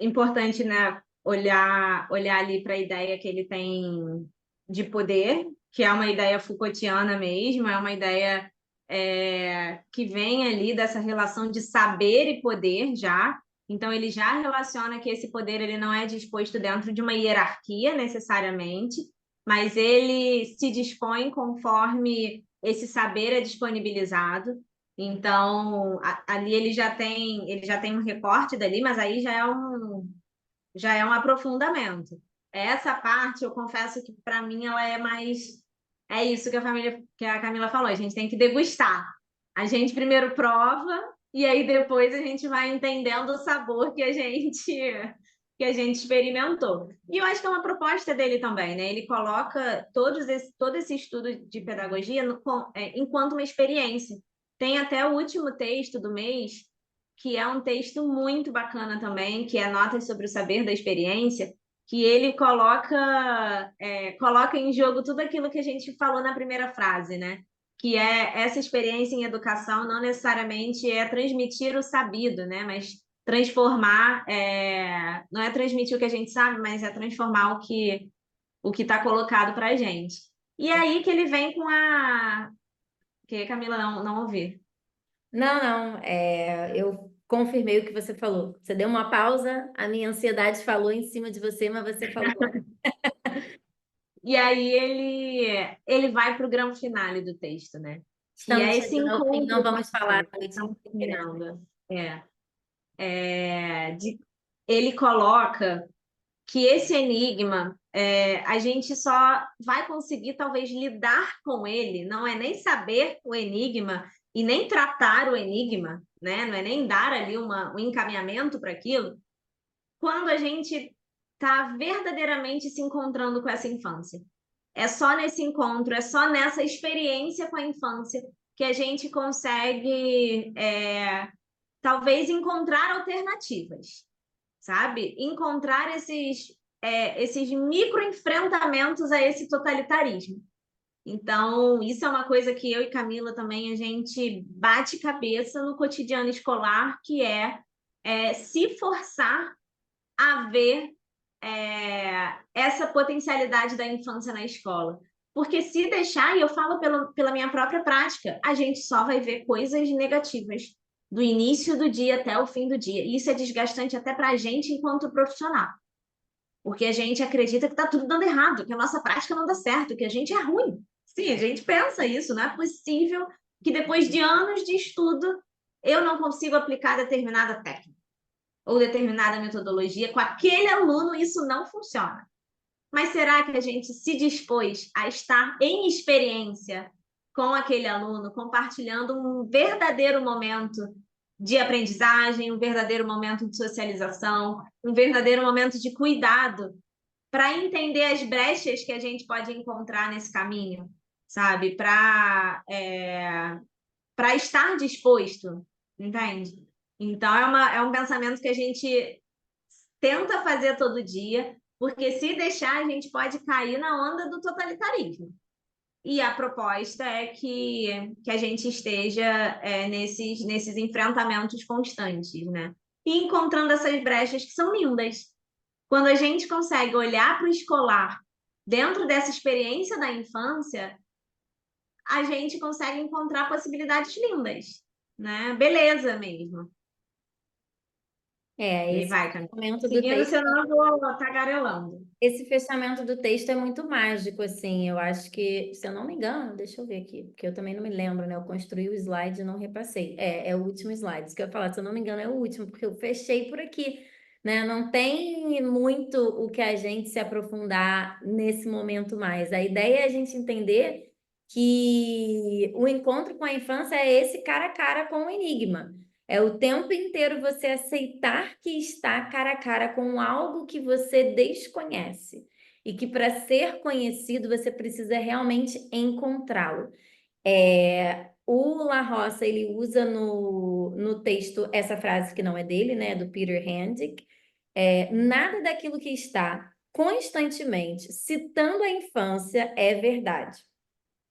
importante, né, olhar ali para a ideia que ele tem de poder, que é uma ideia Foucaultiana mesmo, é uma ideia que vem ali dessa relação de saber e poder já. Então ele já relaciona que esse poder ele não é disposto dentro de uma hierarquia necessariamente, mas ele se dispõe conforme esse saber é disponibilizado. Então, ali ele já tem um recorte dali, mas aí já é já é um aprofundamento. Essa parte, eu confesso que para mim ela é mais é isso que a Camila falou, a gente tem que degustar. A gente primeiro prova e aí depois a gente vai entendendo o sabor que a gente experimentou. E eu acho que é uma proposta dele também, né? Ele coloca todo esse estudo de pedagogia enquanto uma experiência. Tem até o último texto do mês, que é um texto muito bacana também, que é Notas sobre o Saber da Experiência, que ele coloca em jogo tudo aquilo que a gente falou na primeira frase, né? Que é essa experiência em educação não necessariamente é transmitir o sabido, né? Mas transformar, não é transmitir o que a gente sabe, mas é transformar o que está colocado para a gente. E aí que ele vem com a que a Camila não ouvi. Não, não, eu confirmei o que você falou. Você deu uma pausa, a minha ansiedade falou em cima de você, mas você falou. E aí ele vai para o grande finale do texto, né? Que é Estamos esse chegando ao fim, não encontro com vamos falar a da última estamos diferença. terminando. É, ele coloca que esse enigma a gente só vai conseguir talvez lidar com ele, não é nem saber o enigma e nem tratar o enigma, né? Não é nem dar ali um encaminhamento para aquilo, quando a gente está verdadeiramente se encontrando com essa infância. É só nesse encontro, é só nessa experiência com a infância que a gente consegue, talvez, encontrar alternativas, sabe? Encontrar esses micro-enfrentamentos a esse totalitarismo. Então, isso é uma coisa que eu e Camila também, a gente bate cabeça no cotidiano escolar, que é se forçar a ver essa potencialidade da infância na escola. Porque se deixar, e eu falo pela minha própria prática, a gente só vai ver coisas negativas do início do dia até o fim do dia. E isso é desgastante até para a gente enquanto profissional. Porque a gente acredita que está tudo dando errado, que a nossa prática não dá certo, que a gente é ruim. Sim, a gente pensa isso, não é possível que depois de anos de estudo eu não consigo aplicar determinada técnica ou determinada metodologia, com aquele aluno isso não funciona. Mas será que a gente se dispôs a estar em experiência com aquele aluno, compartilhando um verdadeiro momento de aprendizagem, um verdadeiro momento de socialização, um verdadeiro momento de cuidado, para entender as brechas que a gente pode encontrar nesse caminho, sabe? Para estar disposto, entende? Então, é um pensamento que a gente tenta fazer todo dia, porque se deixar, a gente pode cair na onda do totalitarismo. E a proposta é que a gente esteja nesses enfrentamentos constantes, né? E encontrando essas brechas que são lindas. Quando a gente consegue olhar para o escolar dentro dessa experiência da infância, a gente consegue encontrar possibilidades lindas, né? Beleza mesmo. E aí Esse vai, Camila. momento do Seguindo, texto. senão eu vou tagarelando. Esse fechamento do texto é muito mágico, assim. Eu acho que, se eu não me engano, deixa eu ver aqui, porque eu também não me lembro, né? Eu construí o slide e não repassei. É o último slide. Isso que eu ia falar, se eu não me engano, é o último, porque eu fechei por aqui, né? Não tem muito o que a gente se aprofundar nesse momento mais. A ideia é a gente entender que o encontro com a infância é esse cara a cara com o enigma. É o tempo inteiro você aceitar que está cara a cara com algo que você desconhece e que para ser conhecido você precisa realmente encontrá-lo. O La Roça, ele usa no texto essa frase que não é dele, né, do Peter Handick, nada daquilo que está constantemente citando a infância é verdade.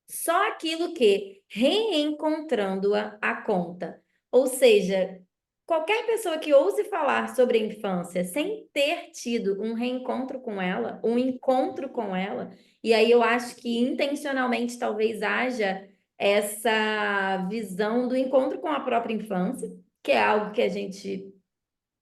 Só aquilo que, reencontrando-a, a conta. Ou seja, qualquer pessoa que ouse falar sobre a infância sem ter tido um reencontro com ela, um encontro com ela, e aí eu acho que intencionalmente talvez haja essa visão do encontro com a própria infância, que é algo que a gente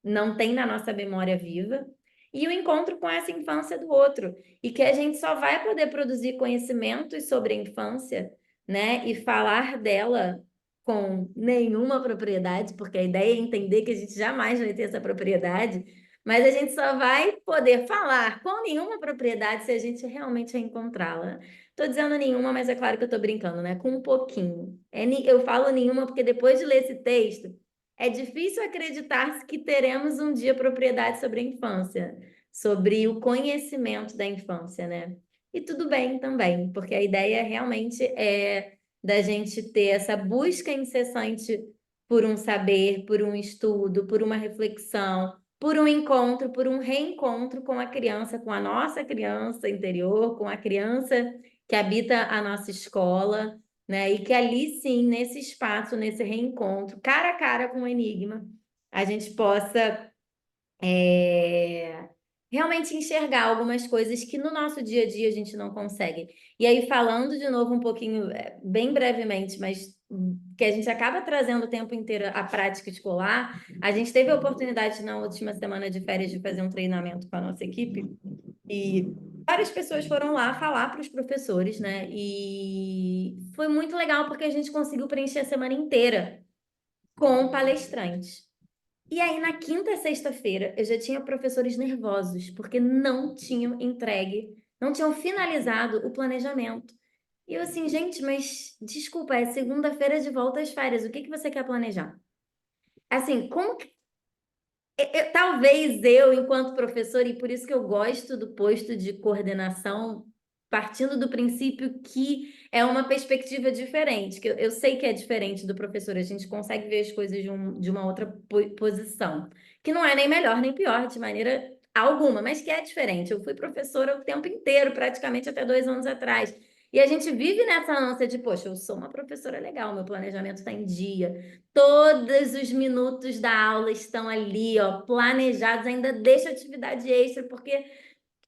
não tem na nossa memória viva, e o encontro com essa infância do outro, e que a gente só vai poder produzir conhecimentos sobre a infância, né, e falar dela com nenhuma propriedade, porque a ideia é entender que a gente jamais vai ter essa propriedade, Mas a gente só vai poder falar com nenhuma propriedade se a gente realmente encontrá-la. Estou dizendo nenhuma, mas é claro que eu estou brincando, né? Com um pouquinho. Eu falo nenhuma porque depois de ler esse texto, é difícil acreditar que teremos um dia propriedade sobre a infância, sobre o conhecimento da infância, né? E tudo bem também, porque a ideia realmente é da gente ter essa busca incessante por um saber, por um estudo, por uma reflexão, por um encontro, por um reencontro com a criança, com a nossa criança interior, com a criança que habita a nossa escola, né? E que ali sim, nesse espaço, nesse reencontro, cara a cara com o enigma, a gente possa realmente enxergar algumas coisas que no nosso dia a dia a gente não consegue. E aí, falando de novo um pouquinho, bem brevemente, mas que a gente acaba trazendo o tempo inteiro a prática escolar, a gente teve a oportunidade na última semana de férias de fazer um treinamento com a nossa equipe e várias pessoas foram lá falar para os professores, né? E foi muito legal porque a gente conseguiu preencher a semana inteira com palestrantes. E aí, na quinta e sexta-feira, eu já tinha professores nervosos, porque não tinham entregue, não tinham finalizado o planejamento. E eu assim, gente, mas desculpa, é segunda-feira de volta às férias, o que que você quer planejar? Assim, como que talvez eu, enquanto professor, e por isso que eu gosto do posto de coordenação, partindo do princípio que é uma perspectiva diferente, que eu sei que é diferente do professor, a gente consegue ver as coisas de uma outra posição, que não é nem melhor nem pior, de maneira alguma, mas que é diferente. Eu fui professora o tempo inteiro, praticamente até 2 anos atrás. E a gente vive nessa ânsia de, poxa, eu sou uma professora legal, meu planejamento está em dia, todos os minutos da aula estão ali, ó, planejados, ainda deixa atividade extra, porque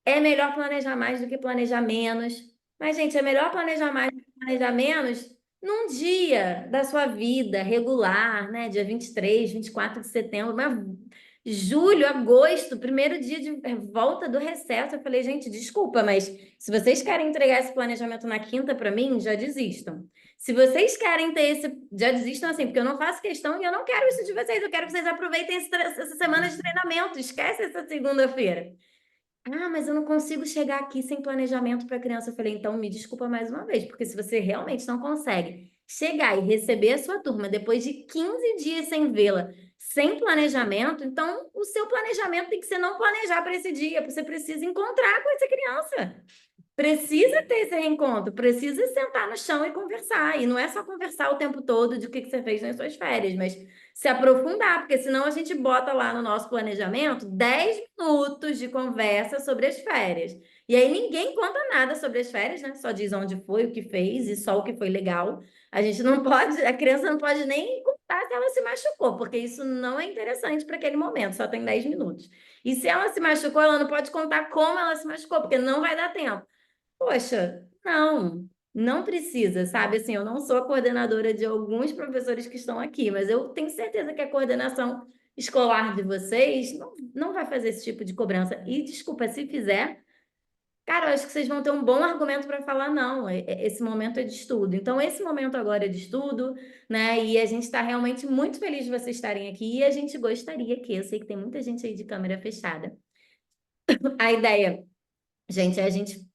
é melhor planejar mais do que planejar menos. Mas, gente, é melhor planejar mais do que planejar menos num dia da sua vida regular, né? Dia 23, 24 de setembro, mas julho, agosto, primeiro dia de volta do recesso. Eu falei, gente, desculpa, mas se vocês querem entregar esse planejamento na quinta para mim, já desistam. Se vocês querem ter esse, já desistam assim, porque eu não faço questão e eu não quero isso de vocês. Eu quero que vocês aproveitem essa semana de treinamento. Esquece essa segunda-feira. Ah, mas eu não consigo chegar aqui sem planejamento para a criança. Eu falei, então me desculpa mais uma vez, porque se você realmente não consegue chegar e receber a sua turma depois de 15 dias sem vê-la, sem planejamento, então o seu planejamento tem que ser não planejar para esse dia, você precisa encontrar com essa criança. Precisa ter esse reencontro, precisa sentar no chão e conversar. E não é só conversar o tempo todo de o que você fez nas suas férias, mas se aprofundar, porque senão a gente bota lá no nosso planejamento 10 minutos de conversa sobre as férias. E aí ninguém conta nada sobre as férias, né? Só diz onde foi, o que fez e só o que foi legal. A gente não pode, a criança não pode nem contar se ela se machucou, porque isso não é interessante para aquele momento, só tem 10 minutos. E se ela se machucou, ela não pode contar como ela se machucou, porque não vai dar tempo. Poxa, não, não precisa, sabe? Assim, eu não sou a coordenadora de alguns professores que estão aqui, mas eu tenho certeza que a coordenação escolar de vocês não vai fazer esse tipo de cobrança. E desculpa, se fizer, cara, eu acho que vocês vão ter um bom argumento para falar, não, esse momento é de estudo. Então, esse momento agora é de estudo, né? E a gente está realmente muito feliz de vocês estarem aqui e a gente gostaria que, eu sei que tem muita gente aí de câmera fechada. A ideia, gente, é a gente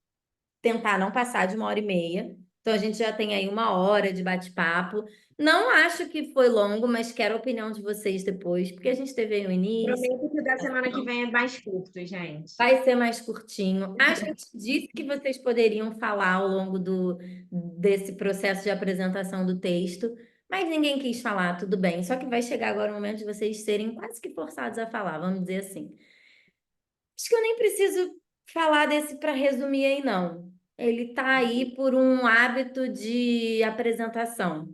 tentar não passar de 1 hora e meia. Então, a gente já tem aí 1 hora de bate-papo. Não acho que foi longo, mas quero a opinião de vocês depois, porque a gente teve aí o início, Prometo que o da semana que vem é mais curto, gente. vai ser mais curtinho. A gente disse que vocês poderiam falar ao longo desse processo de apresentação do texto, mas ninguém quis falar, tudo bem. Só que vai chegar agora o momento de vocês serem quase que forçados a falar, vamos dizer assim. Acho que eu nem preciso falar desse para resumir aí, não. Ele está aí por um hábito de apresentação.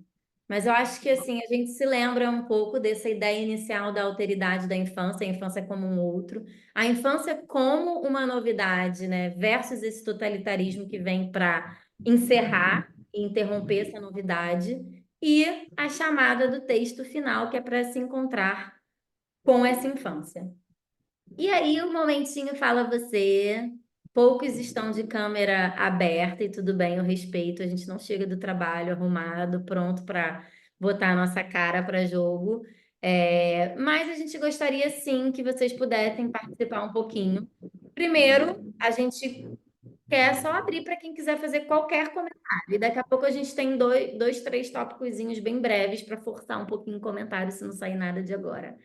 Mas eu acho que assim, a gente se lembra um pouco dessa ideia inicial da alteridade da infância, a infância como um outro, a infância como uma novidade, né? Versus esse totalitarismo que vem para encerrar e interromper essa novidade, e a chamada do texto final, que é para se encontrar com essa infância. E aí, o momentinho fala você. Poucos estão de câmera aberta e tudo bem, eu respeito. A gente não chega do trabalho arrumado, pronto para botar a nossa cara para jogo. Mas a gente gostaria sim que vocês pudessem participar um pouquinho. Primeiro, a gente quer só abrir para quem quiser fazer qualquer comentário. E daqui a pouco a gente tem dois, três tópicozinhos bem breves para forçar um pouquinho o comentário, se não sair nada de agora.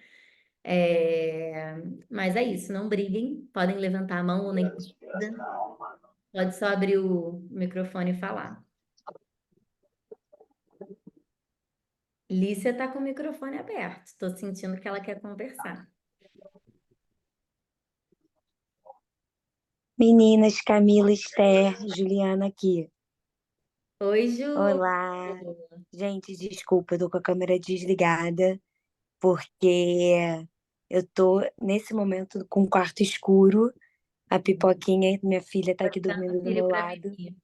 Mas é isso, não briguem, podem levantar a mão ou nem precisa. Pode só abrir o microfone e falar. Lícia está com o microfone aberto. Estou sentindo que ela quer conversar. Meninas, Camila, Esther, Juliana aqui. Oi, Ju. Olá. Gente, desculpa, eu tô com a câmera desligada, porque eu tô nesse momento com o quarto escuro, a pipoquinha, minha filha tá aqui Dando dormindo do filho meu para lado. mim.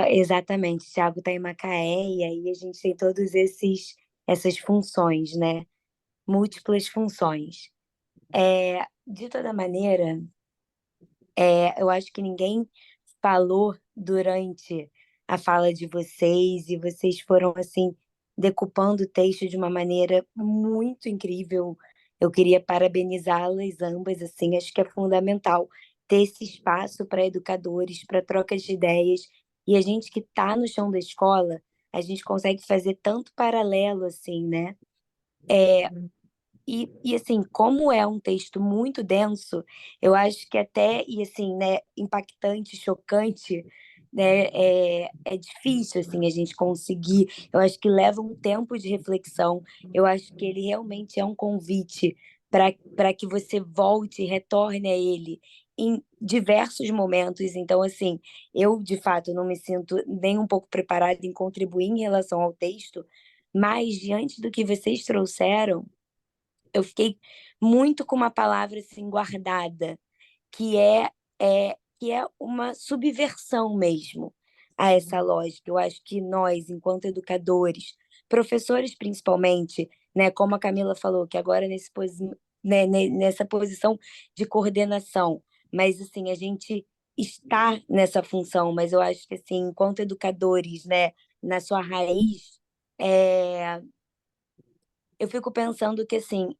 Exatamente, o Thiago tá em Macaé, e aí a gente tem todos essas funções, né? Múltiplas funções. De toda maneira, eu acho que ninguém falou durante a fala de vocês e vocês foram assim decupando o texto de uma maneira muito incrível. Eu queria parabenizá-las ambas, assim, acho que é fundamental ter esse espaço para educadores, para trocas de ideias. E a gente que está no chão da escola, a gente consegue fazer tanto paralelo assim, né? E assim, como é um texto muito denso, eu acho que até, e assim, né, impactante, chocante, né, é difícil, assim, a gente conseguir. Eu acho que leva um tempo de reflexão. Eu acho que ele realmente é um convite para que você volte e retorne a ele em diversos momentos. Então, assim, eu, de fato, não me sinto nem um pouco preparada em contribuir em relação ao texto, mas diante do que vocês trouxeram, eu fiquei muito com uma palavra assim guardada, que que é uma subversão mesmo a essa lógica. Eu acho que nós, enquanto educadores, professores principalmente, né, como a Camila falou, que agora né, nessa posição de coordenação, mas assim, a gente está nessa função, mas eu acho que assim, enquanto educadores, né, na sua raiz, é, eu fico pensando que assim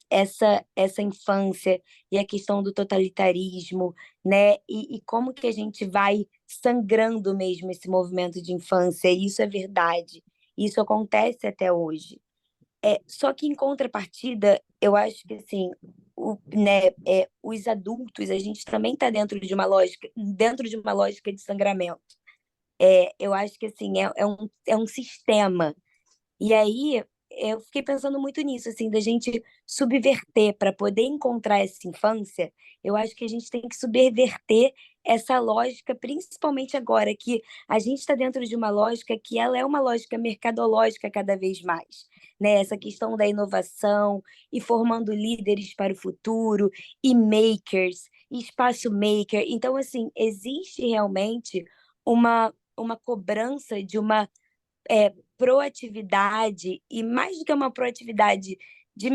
essa infância e a questão do totalitarismo, né, e como que a gente vai sangrando mesmo esse movimento de infância, e isso é verdade, isso acontece até hoje. Só que em contrapartida, eu acho que assim, os adultos, a gente também está dentro de uma lógica de sangramento. Eu acho que assim é um sistema, e aí eu fiquei pensando muito nisso, assim, da gente subverter para poder encontrar essa infância. Eu acho que a gente tem que subverter essa lógica, principalmente agora que a gente está dentro de uma lógica que ela é uma lógica mercadológica cada vez mais, né? Essa questão da inovação e formando líderes para o futuro e makers, e espaço maker. Então, assim, existe realmente uma cobrança de uma proatividade, e mais do que uma proatividade, de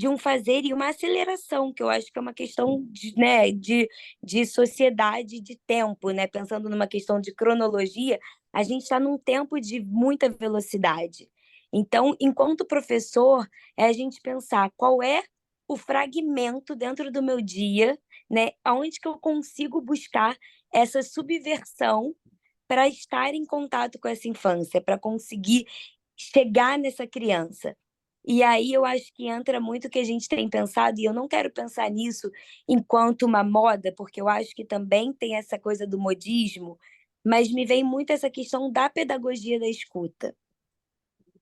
um fazer e uma aceleração, que eu acho que é uma questão de sociedade, de tempo, né? Pensando numa questão de cronologia, a gente está num tempo de muita velocidade. Então, enquanto professor, é a gente pensar qual é o fragmento dentro do meu dia, né? Onde que eu consigo buscar essa subversão para estar em contato com essa infância, para conseguir chegar nessa criança. E aí eu acho que entra muito o que a gente tem pensado, e eu não quero pensar nisso enquanto uma moda, porque eu acho que também tem essa coisa do modismo, mas me vem muito essa questão da pedagogia da escuta,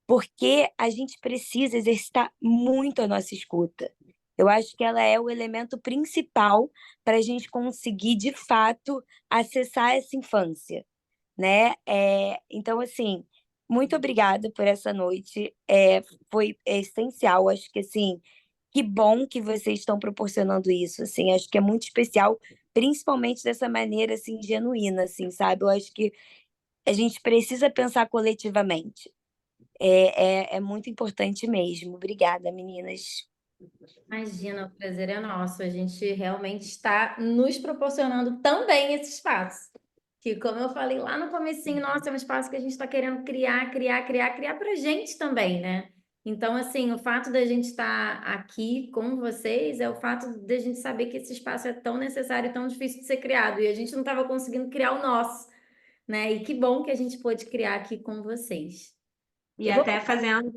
porque a gente precisa exercitar muito a nossa escuta. Eu acho que ela é o elemento principal para a gente conseguir, de fato, acessar essa infância, né? Então, assim, muito obrigada por essa noite. Foi essencial. Acho que, assim, que bom que vocês estão proporcionando isso. Assim, acho que é muito especial, principalmente dessa maneira, assim, genuína, assim, sabe? Eu acho que a gente precisa pensar coletivamente. É muito importante mesmo. Obrigada, meninas. Imagina, o prazer é nosso. A gente realmente está nos proporcionando também esse espaço. Que, como eu falei lá no comecinho, nossa, é um espaço que a gente está querendo criar para a gente também, né? Então, assim, o fato da gente estar aqui com vocês é o fato da gente saber que esse espaço é tão necessário e tão difícil de ser criado. E a gente não estava conseguindo criar o nosso, né? E que bom que a gente pôde criar aqui com vocês. E Eu vou. até fazendo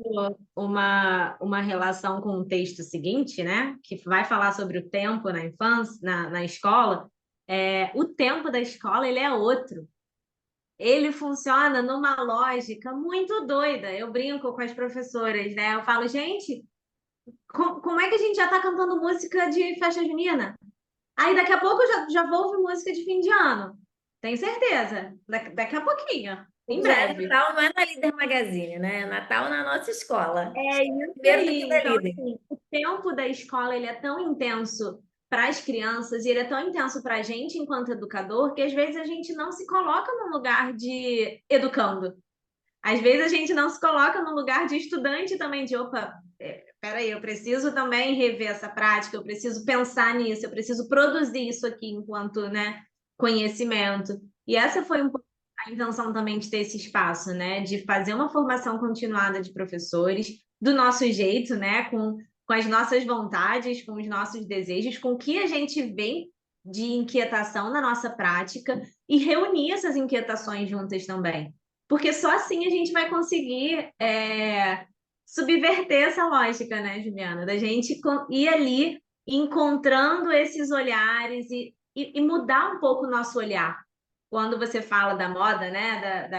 uma relação com o texto seguinte, né? Que vai falar sobre o tempo na infância, na escola. O tempo da escola, ele é outro. Ele funciona numa lógica muito doida. Eu brinco com as professoras, né? Eu falo, gente, como é que a gente já está cantando música de festa junina? Aí daqui a pouco eu já vou ouvir música de fim de ano. Tenho certeza. Daqui a pouquinho, em Já é breve. Natal, não é na Líder Magazine, né? É Natal na nossa escola. É isso Primeiro do que aí. da Então, Líder. assim, o tempo da escola ele é tão intenso para as crianças e ele é tão intenso para a gente enquanto educador que às vezes a gente não se coloca no lugar de educando. Às vezes a gente não se coloca no lugar de estudante também, de opa, peraí, eu preciso também rever essa prática, eu preciso pensar nisso, eu preciso produzir isso aqui enquanto, né, conhecimento. E essa foi um pouco a intenção também de ter esse espaço, né, de fazer uma formação continuada de professores, do nosso jeito, né, com as nossas vontades, com os nossos desejos, com o que a gente vê de inquietação na nossa prática e reunir essas inquietações juntas também. Porque só assim a gente vai conseguir subverter essa lógica, né, Juliana? Da gente ir ali encontrando esses olhares e mudar um pouco o nosso olhar. Quando você fala da moda, né,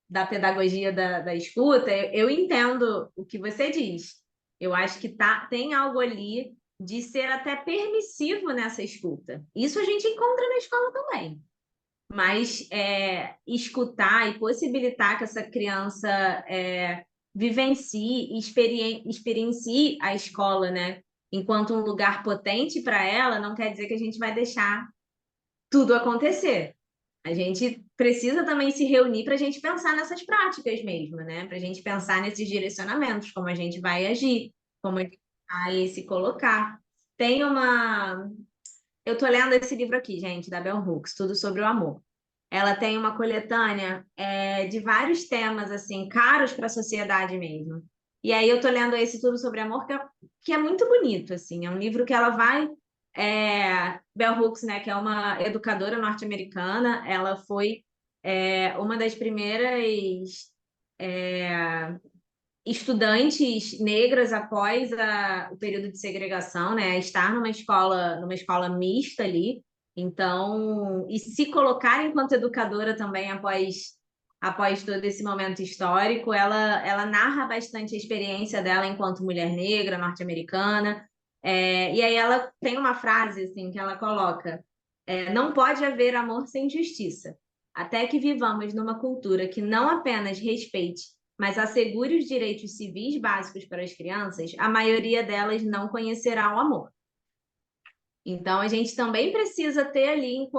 da pedagogia da escuta, eu entendo o que você diz. Eu acho que tem algo ali de ser até permissivo nessa escuta. Isso a gente encontra na escola também. Mas escutar e possibilitar que essa criança vivencie e experiencie a escola, né? Enquanto um lugar potente para ela, não quer dizer que a gente vai deixar tudo acontecer. A gente precisa também se reunir para a gente pensar nessas práticas mesmo, né? Para a gente pensar nesses direcionamentos, como a gente vai agir, como a gente vai se colocar. Tem uma. Eu estou lendo esse livro aqui, gente, da Bell Hooks, Tudo sobre o Amor. Ela tem uma coletânea de vários temas, assim, caros para a sociedade mesmo. E aí eu tô lendo esse Tudo sobre Amor, que é muito bonito, assim. É um livro que ela vai... Bell Hooks, né, que é uma educadora norte-americana, ela foi uma das primeiras estudantes negras após o período de segregação, né, a estar numa escola mista ali, então, e se colocar enquanto educadora também após todo esse momento histórico, ela narra bastante a experiência dela enquanto mulher negra, norte-americana, e aí ela tem uma frase assim que ela coloca: não pode haver amor sem justiça, até que vivamos numa cultura que não apenas respeite mas assegure os direitos civis básicos para as crianças, a maioria delas não conhecerá o amor. Então, a gente também precisa ter ali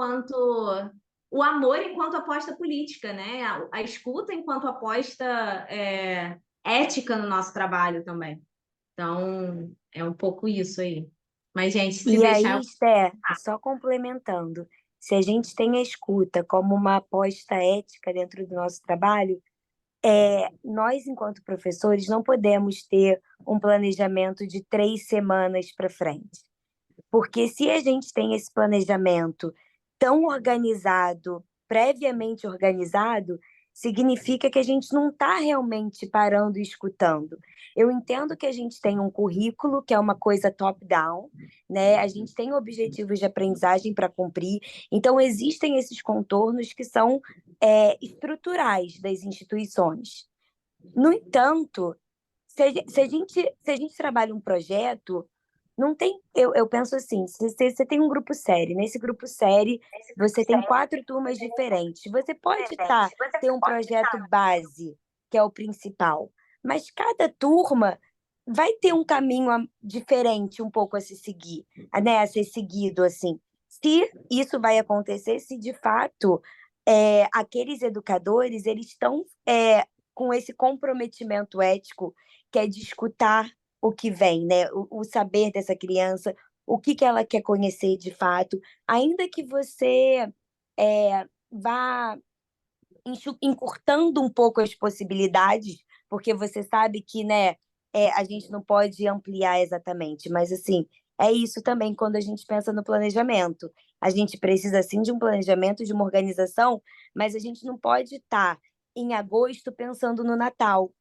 o amor enquanto aposta política, né? A escuta enquanto aposta ética no nosso trabalho também. Então, é um pouco isso aí. Mas, gente, se E deixar. aí, Esther, só complementando, se a gente tem a escuta como uma aposta ética dentro do nosso trabalho, nós, enquanto professores, não podemos ter um planejamento de 3 semanas para frente. Porque se a gente tem esse planejamento tão organizado, previamente organizado, significa que a gente não está realmente parando e escutando. Eu entendo que a gente tem um currículo, que é uma coisa top-down, né? A gente tem objetivos de aprendizagem para cumprir, então existem esses contornos que são estruturais das instituições. No entanto, se a gente trabalha um projeto, não tem. Eu penso assim: se você tem um grupo série, nesse grupo série você tem 4 turmas diferentes. Você pode ter um projeto base, que é o principal, mas cada turma vai ter um caminho diferente um pouco a se seguir, né? A ser seguido, assim. Se isso vai acontecer, se de fato aqueles educadores eles estão com esse comprometimento ético que é de escutar o que vem, né? O saber dessa criança, o que ela quer conhecer de fato, ainda que você vá encurtando um pouco as possibilidades, porque você sabe que, né, a gente não pode ampliar exatamente, mas assim, é isso também quando a gente pensa no planejamento. A gente precisa sim de um planejamento, de uma organização, mas a gente não pode estar em agosto pensando no Natal,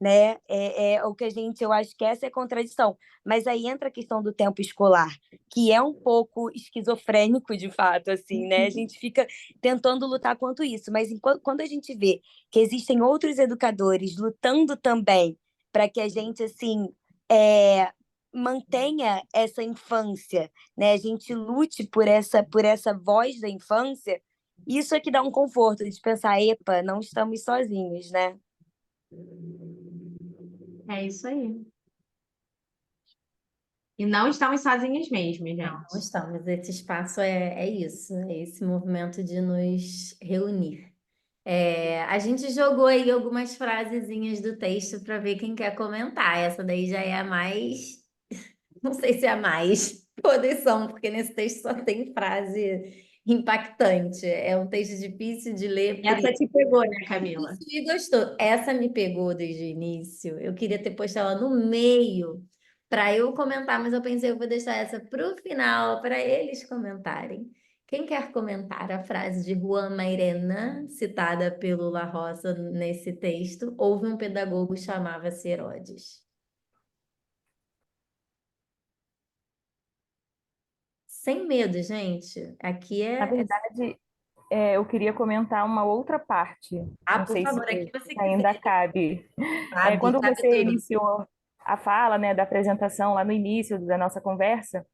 né? É o que a gente, eu acho que essa é a contradição. Mas aí entra a questão do tempo escolar, que é um pouco esquizofrênico de fato, assim, né? A gente fica tentando lutar contra isso, mas quando a gente vê que existem outros educadores lutando também para que a gente, assim, é, mantenha essa infância, né? A gente lute por essa voz da infância. Isso é que dá um conforto de pensar, epa, não estamos sozinhos, né? É isso aí. E não estamos sozinhos mesmo, Não, gente. não estamos. Esse espaço é isso, é esse movimento de nos reunir. A gente jogou aí algumas frasezinhas do texto para ver quem quer comentar. Essa daí já é a mais. Não sei se é a mais posição, porque nesse texto só tem frase impactante. É um texto difícil de ler. Essa te pegou, né, Camila? E gostou. Essa me pegou desde o início. Eu queria ter posto ela no meio para eu comentar, mas eu pensei, eu vou deixar essa para o final, para eles comentarem. Quem quer comentar a frase de Juan Mairena, citada pelo La Roça nesse texto? Houve um pedagogo chamava-se Herodes. Sem medo, gente. Aqui Na verdade, eu queria comentar uma outra parte. Não Por sei se favor, aqui você ainda quiser. cabe. Cabe, Quando cabe você tudo. iniciou a fala, né, da apresentação lá no início da nossa conversa,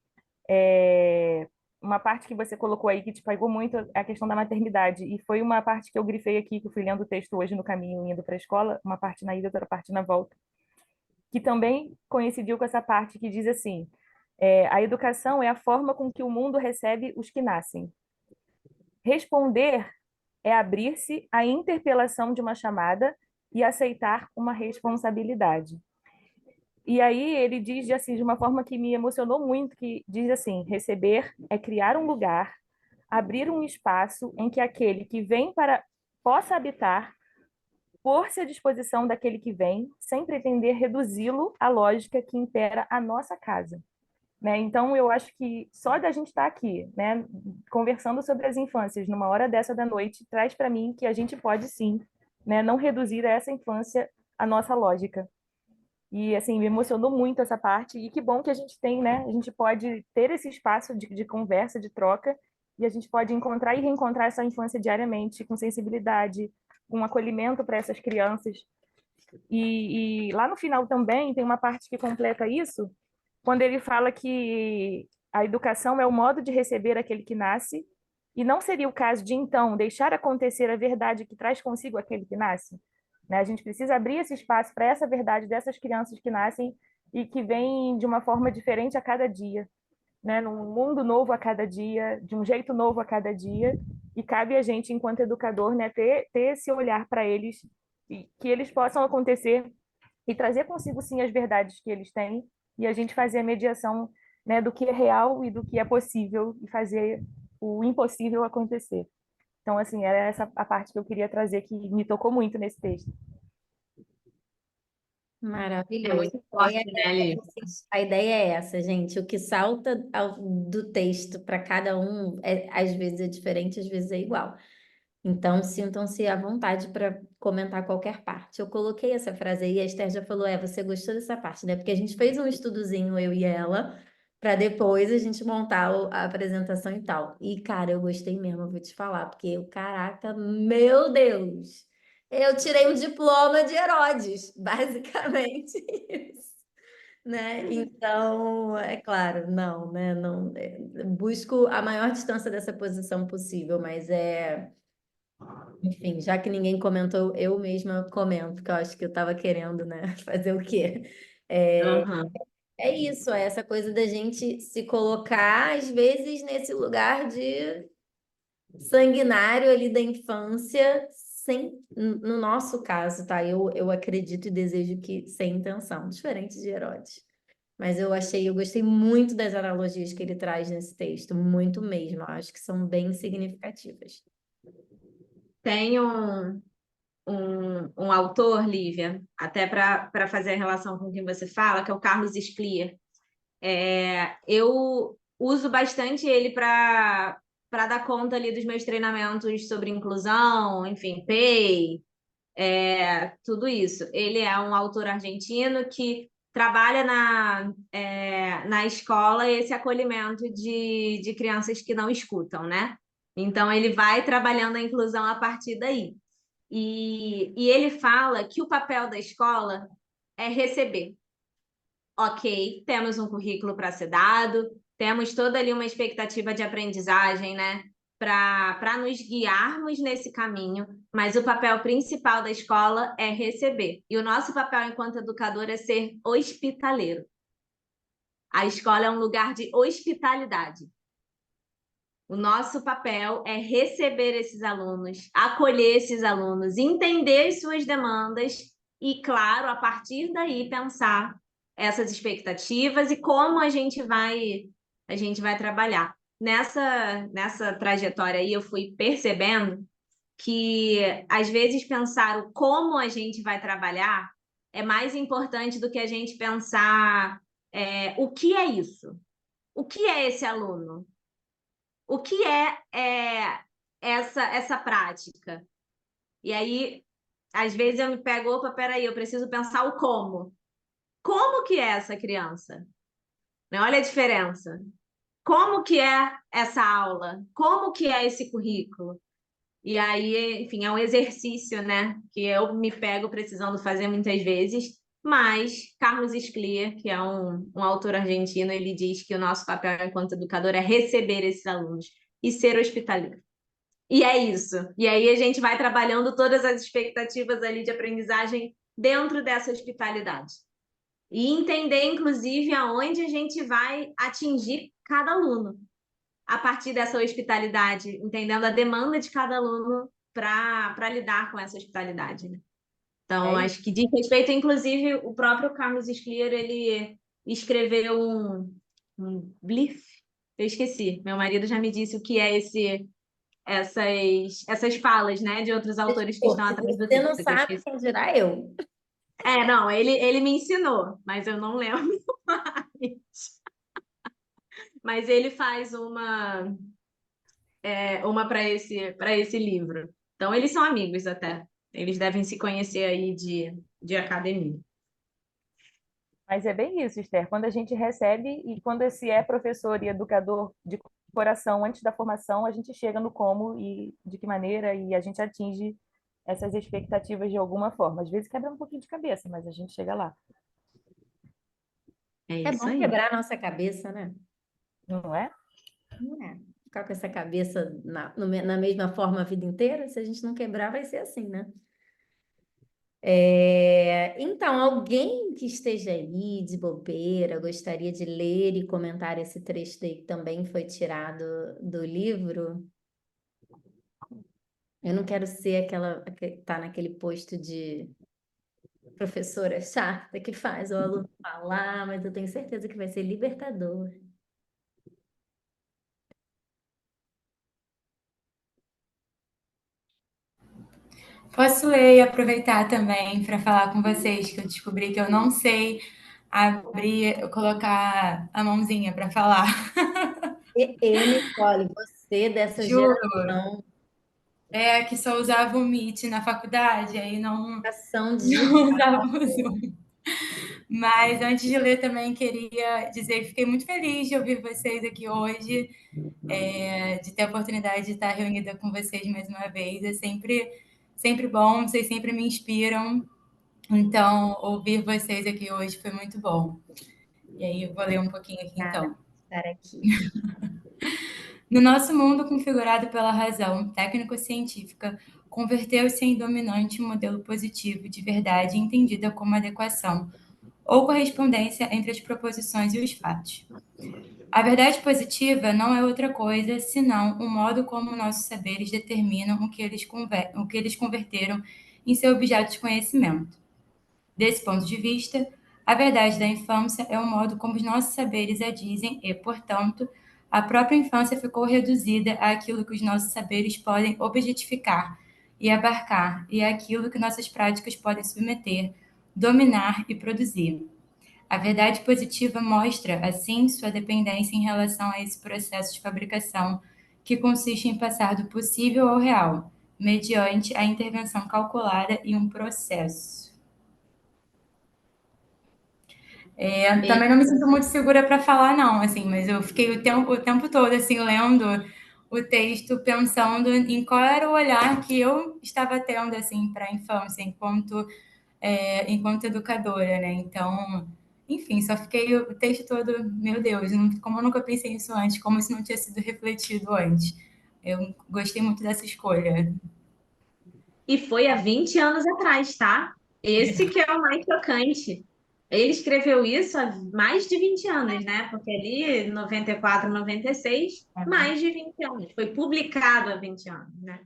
é, uma parte que você colocou aí que te pegou muito é a questão da maternidade. E foi uma parte que eu grifei aqui, que eu fui lendo o texto hoje no caminho indo para a escola, uma parte na ida, outra parte na volta, que também coincidiu com essa parte que diz assim: a educação é a forma com que o mundo recebe os que nascem. Responder é abrir-se à interpelação de uma chamada e aceitar uma responsabilidade. E aí ele diz assim, de uma forma que me emocionou muito, que diz assim: receber é criar um lugar, abrir um espaço em que aquele que vem para possa habitar, pôr-se à disposição daquele que vem, sem pretender reduzi-lo à lógica que impera a nossa casa. Né? Então, eu acho que só da gente estar aqui, né, conversando sobre as infâncias numa hora dessa da noite, traz para mim que a gente pode sim, né, não reduzir a essa infância a nossa lógica. E, assim, me emocionou muito essa parte. E que bom que a gente tem, né? A gente pode ter esse espaço de conversa, de troca, e a gente pode encontrar e reencontrar essa infância diariamente, com sensibilidade, com acolhimento para essas crianças. E lá no final também tem uma parte que completa isso, quando ele fala que a educação é o modo de receber aquele que nasce, e não seria o caso de, então, deixar acontecer a verdade que traz consigo aquele que nasce? Né? A gente precisa abrir esse espaço para essa verdade dessas crianças que nascem e que vêm de uma forma diferente a cada dia, né? Num mundo novo a cada dia, de um jeito novo a cada dia, e cabe a gente, enquanto educador, né, ter esse olhar para eles, e que eles possam acontecer e trazer consigo, sim, as verdades que eles têm, e a gente fazer a mediação, né, do que é real e do que é possível, e fazer o impossível acontecer. Então, assim, era essa a parte que eu queria trazer, que me tocou muito nesse texto. É Maravilhoso. muito forte, né, Li? A ideia é essa, gente. O que salta do texto para cada um, às vezes é diferente, às vezes é igual. Então, sintam-se à vontade para comentar qualquer parte. Eu coloquei essa frase aí, a Esther já falou, você gostou dessa parte, né? Porque a gente fez um estudozinho, eu e ela, para depois a gente montar a apresentação e tal. E, cara, eu gostei mesmo, eu vou te falar, porque, caraca, meu Deus! Eu tirei um diploma de Herodes, basicamente isso, né? Então, é claro, não, né? Não, busco a maior distância dessa posição possível, mas enfim, já que ninguém comentou, eu mesma comento, porque eu acho que eu estava querendo, né? Fazer o quê? É, Aham. é isso, é essa coisa da gente se colocar, às vezes, nesse lugar de sanguinário ali da infância, sem, no nosso caso, tá? Eu acredito e desejo que sem intenção, diferente de Herodes. Mas eu gostei muito das analogias que ele traz nesse texto, muito mesmo. Eu acho que são bem significativas. Tem um autor, Lívia, até para fazer a relação com quem você fala, que é o Carlos Scliar. Eu uso bastante ele para dar conta ali dos meus treinamentos sobre inclusão, enfim, PEI, tudo isso. Ele é um autor argentino que trabalha na escola esse acolhimento de crianças que não escutam, né? Então, ele vai trabalhando a inclusão a partir daí. E ele fala que o papel da escola é receber. Ok, temos um currículo para ser dado, temos toda ali uma expectativa de aprendizagem, né? Para nos guiarmos nesse caminho, mas o papel principal da escola é receber. E o nosso papel enquanto educador é ser hospitaleiro. A escola é um lugar de hospitalidade. O nosso papel é receber esses alunos, acolher esses alunos, entender as suas demandas e, claro, a partir daí pensar essas expectativas e como a gente vai trabalhar. Nessa trajetória aí, eu fui percebendo que, às vezes, pensar o como a gente vai trabalhar é mais importante do que a gente pensar o que é isso? O que é esse aluno? O que essa prática? E aí, às vezes, eu me pego, opa, peraí, eu preciso pensar o como. Como que é essa criança? Né? Olha a diferença. Como que é essa aula? Como que é esse currículo? E aí, enfim, é um exercício, né? Que eu me pego precisando fazer muitas vezes, mas Carlos Scliar, que é um autor argentino, ele diz que o nosso papel enquanto educador é receber esses alunos e ser hospitaleiro. E é isso. E aí a gente vai trabalhando todas as expectativas ali de aprendizagem dentro dessa hospitalidade. E entender, inclusive, aonde a gente vai atingir cada aluno a partir dessa hospitalidade, entendendo a demanda de cada aluno para lidar com essa hospitalidade, né? Então, acho que diz respeito, inclusive, o próprio Carlos Scliar, ele escreveu um Bliff, eu esqueci, meu marido já me disse o que é essas falas, né, de outros autores que Pô, estão se atrás do você não texto, que eu sabe, esqueci. quem dirá eu. Não, ele me ensinou, mas eu não lembro mais. Mas ele faz uma para esse livro. Então, eles são amigos até. Eles devem se conhecer aí de academia. Mas é bem isso, Esther. Quando a gente recebe e quando se é professor e educador de coração antes da formação, a gente chega no como e de que maneira e a gente atinge essas expectativas de alguma forma. Às vezes quebra um pouquinho de cabeça, mas a gente chega lá, É É isso bom aí. quebrar a nossa cabeça, né? não é? Não é. Ficar com essa cabeça na mesma forma a vida inteira, se a gente não quebrar, vai ser assim, né? Então, alguém que esteja aí de bobeira, gostaria de ler e comentar esse trecho aí que também foi tirado do livro? Eu não quero ser aquela que tá naquele posto de professora chata que faz o aluno falar, mas eu tenho certeza que vai ser libertador. Posso ler e aproveitar também para falar com vocês que eu descobri que eu não sei abrir, colocar a mãozinha para falar. Nicole, você dessa Juro. geração, É que só usava o Meet na faculdade, aí não, geração não digital. usava o Zoom. Mas antes de ler também queria dizer que fiquei muito feliz de ouvir vocês aqui hoje, de ter a oportunidade de estar reunida com vocês mais uma vez. É sempre bom, vocês sempre me inspiram. Então, ouvir vocês aqui hoje foi muito bom. E aí, eu vou ler um pouquinho aqui então. Estar aqui. No nosso mundo configurado pela razão técnico-científica, converteu-se em dominante um modelo positivo de verdade entendida como adequação ou correspondência entre as proposições e os fatos. A verdade positiva não é outra coisa senão o modo como nossos saberes determinam o que eles converteram em seu objeto de conhecimento. Desse ponto de vista, a verdade da infância é o modo como os nossos saberes a dizem e, portanto, a própria infância ficou reduzida àquilo que os nossos saberes podem objetificar e abarcar, e é aquilo que nossas práticas podem submeter, dominar e produzir. A verdade positiva mostra, assim, sua dependência em relação a esse processo de fabricação, que consiste em passar do possível ao real, mediante a intervenção calculada em um processo. Também não me sinto muito segura para falar, não, assim, mas eu fiquei o tempo todo, assim, lendo o texto, pensando em qual era o olhar que eu estava tendo, assim, para a infância, enquanto educadora, né? Então, enfim, só fiquei o texto todo, meu Deus, como eu nunca pensei nisso antes, como isso não tinha sido refletido antes. Eu gostei muito dessa escolha. E foi há 20 anos atrás, tá? Esse que é o mais chocante. Ele escreveu isso há mais de 20 anos, né? Porque ali, 94, 96, mais de 20 anos. Foi publicado há 20 anos, né?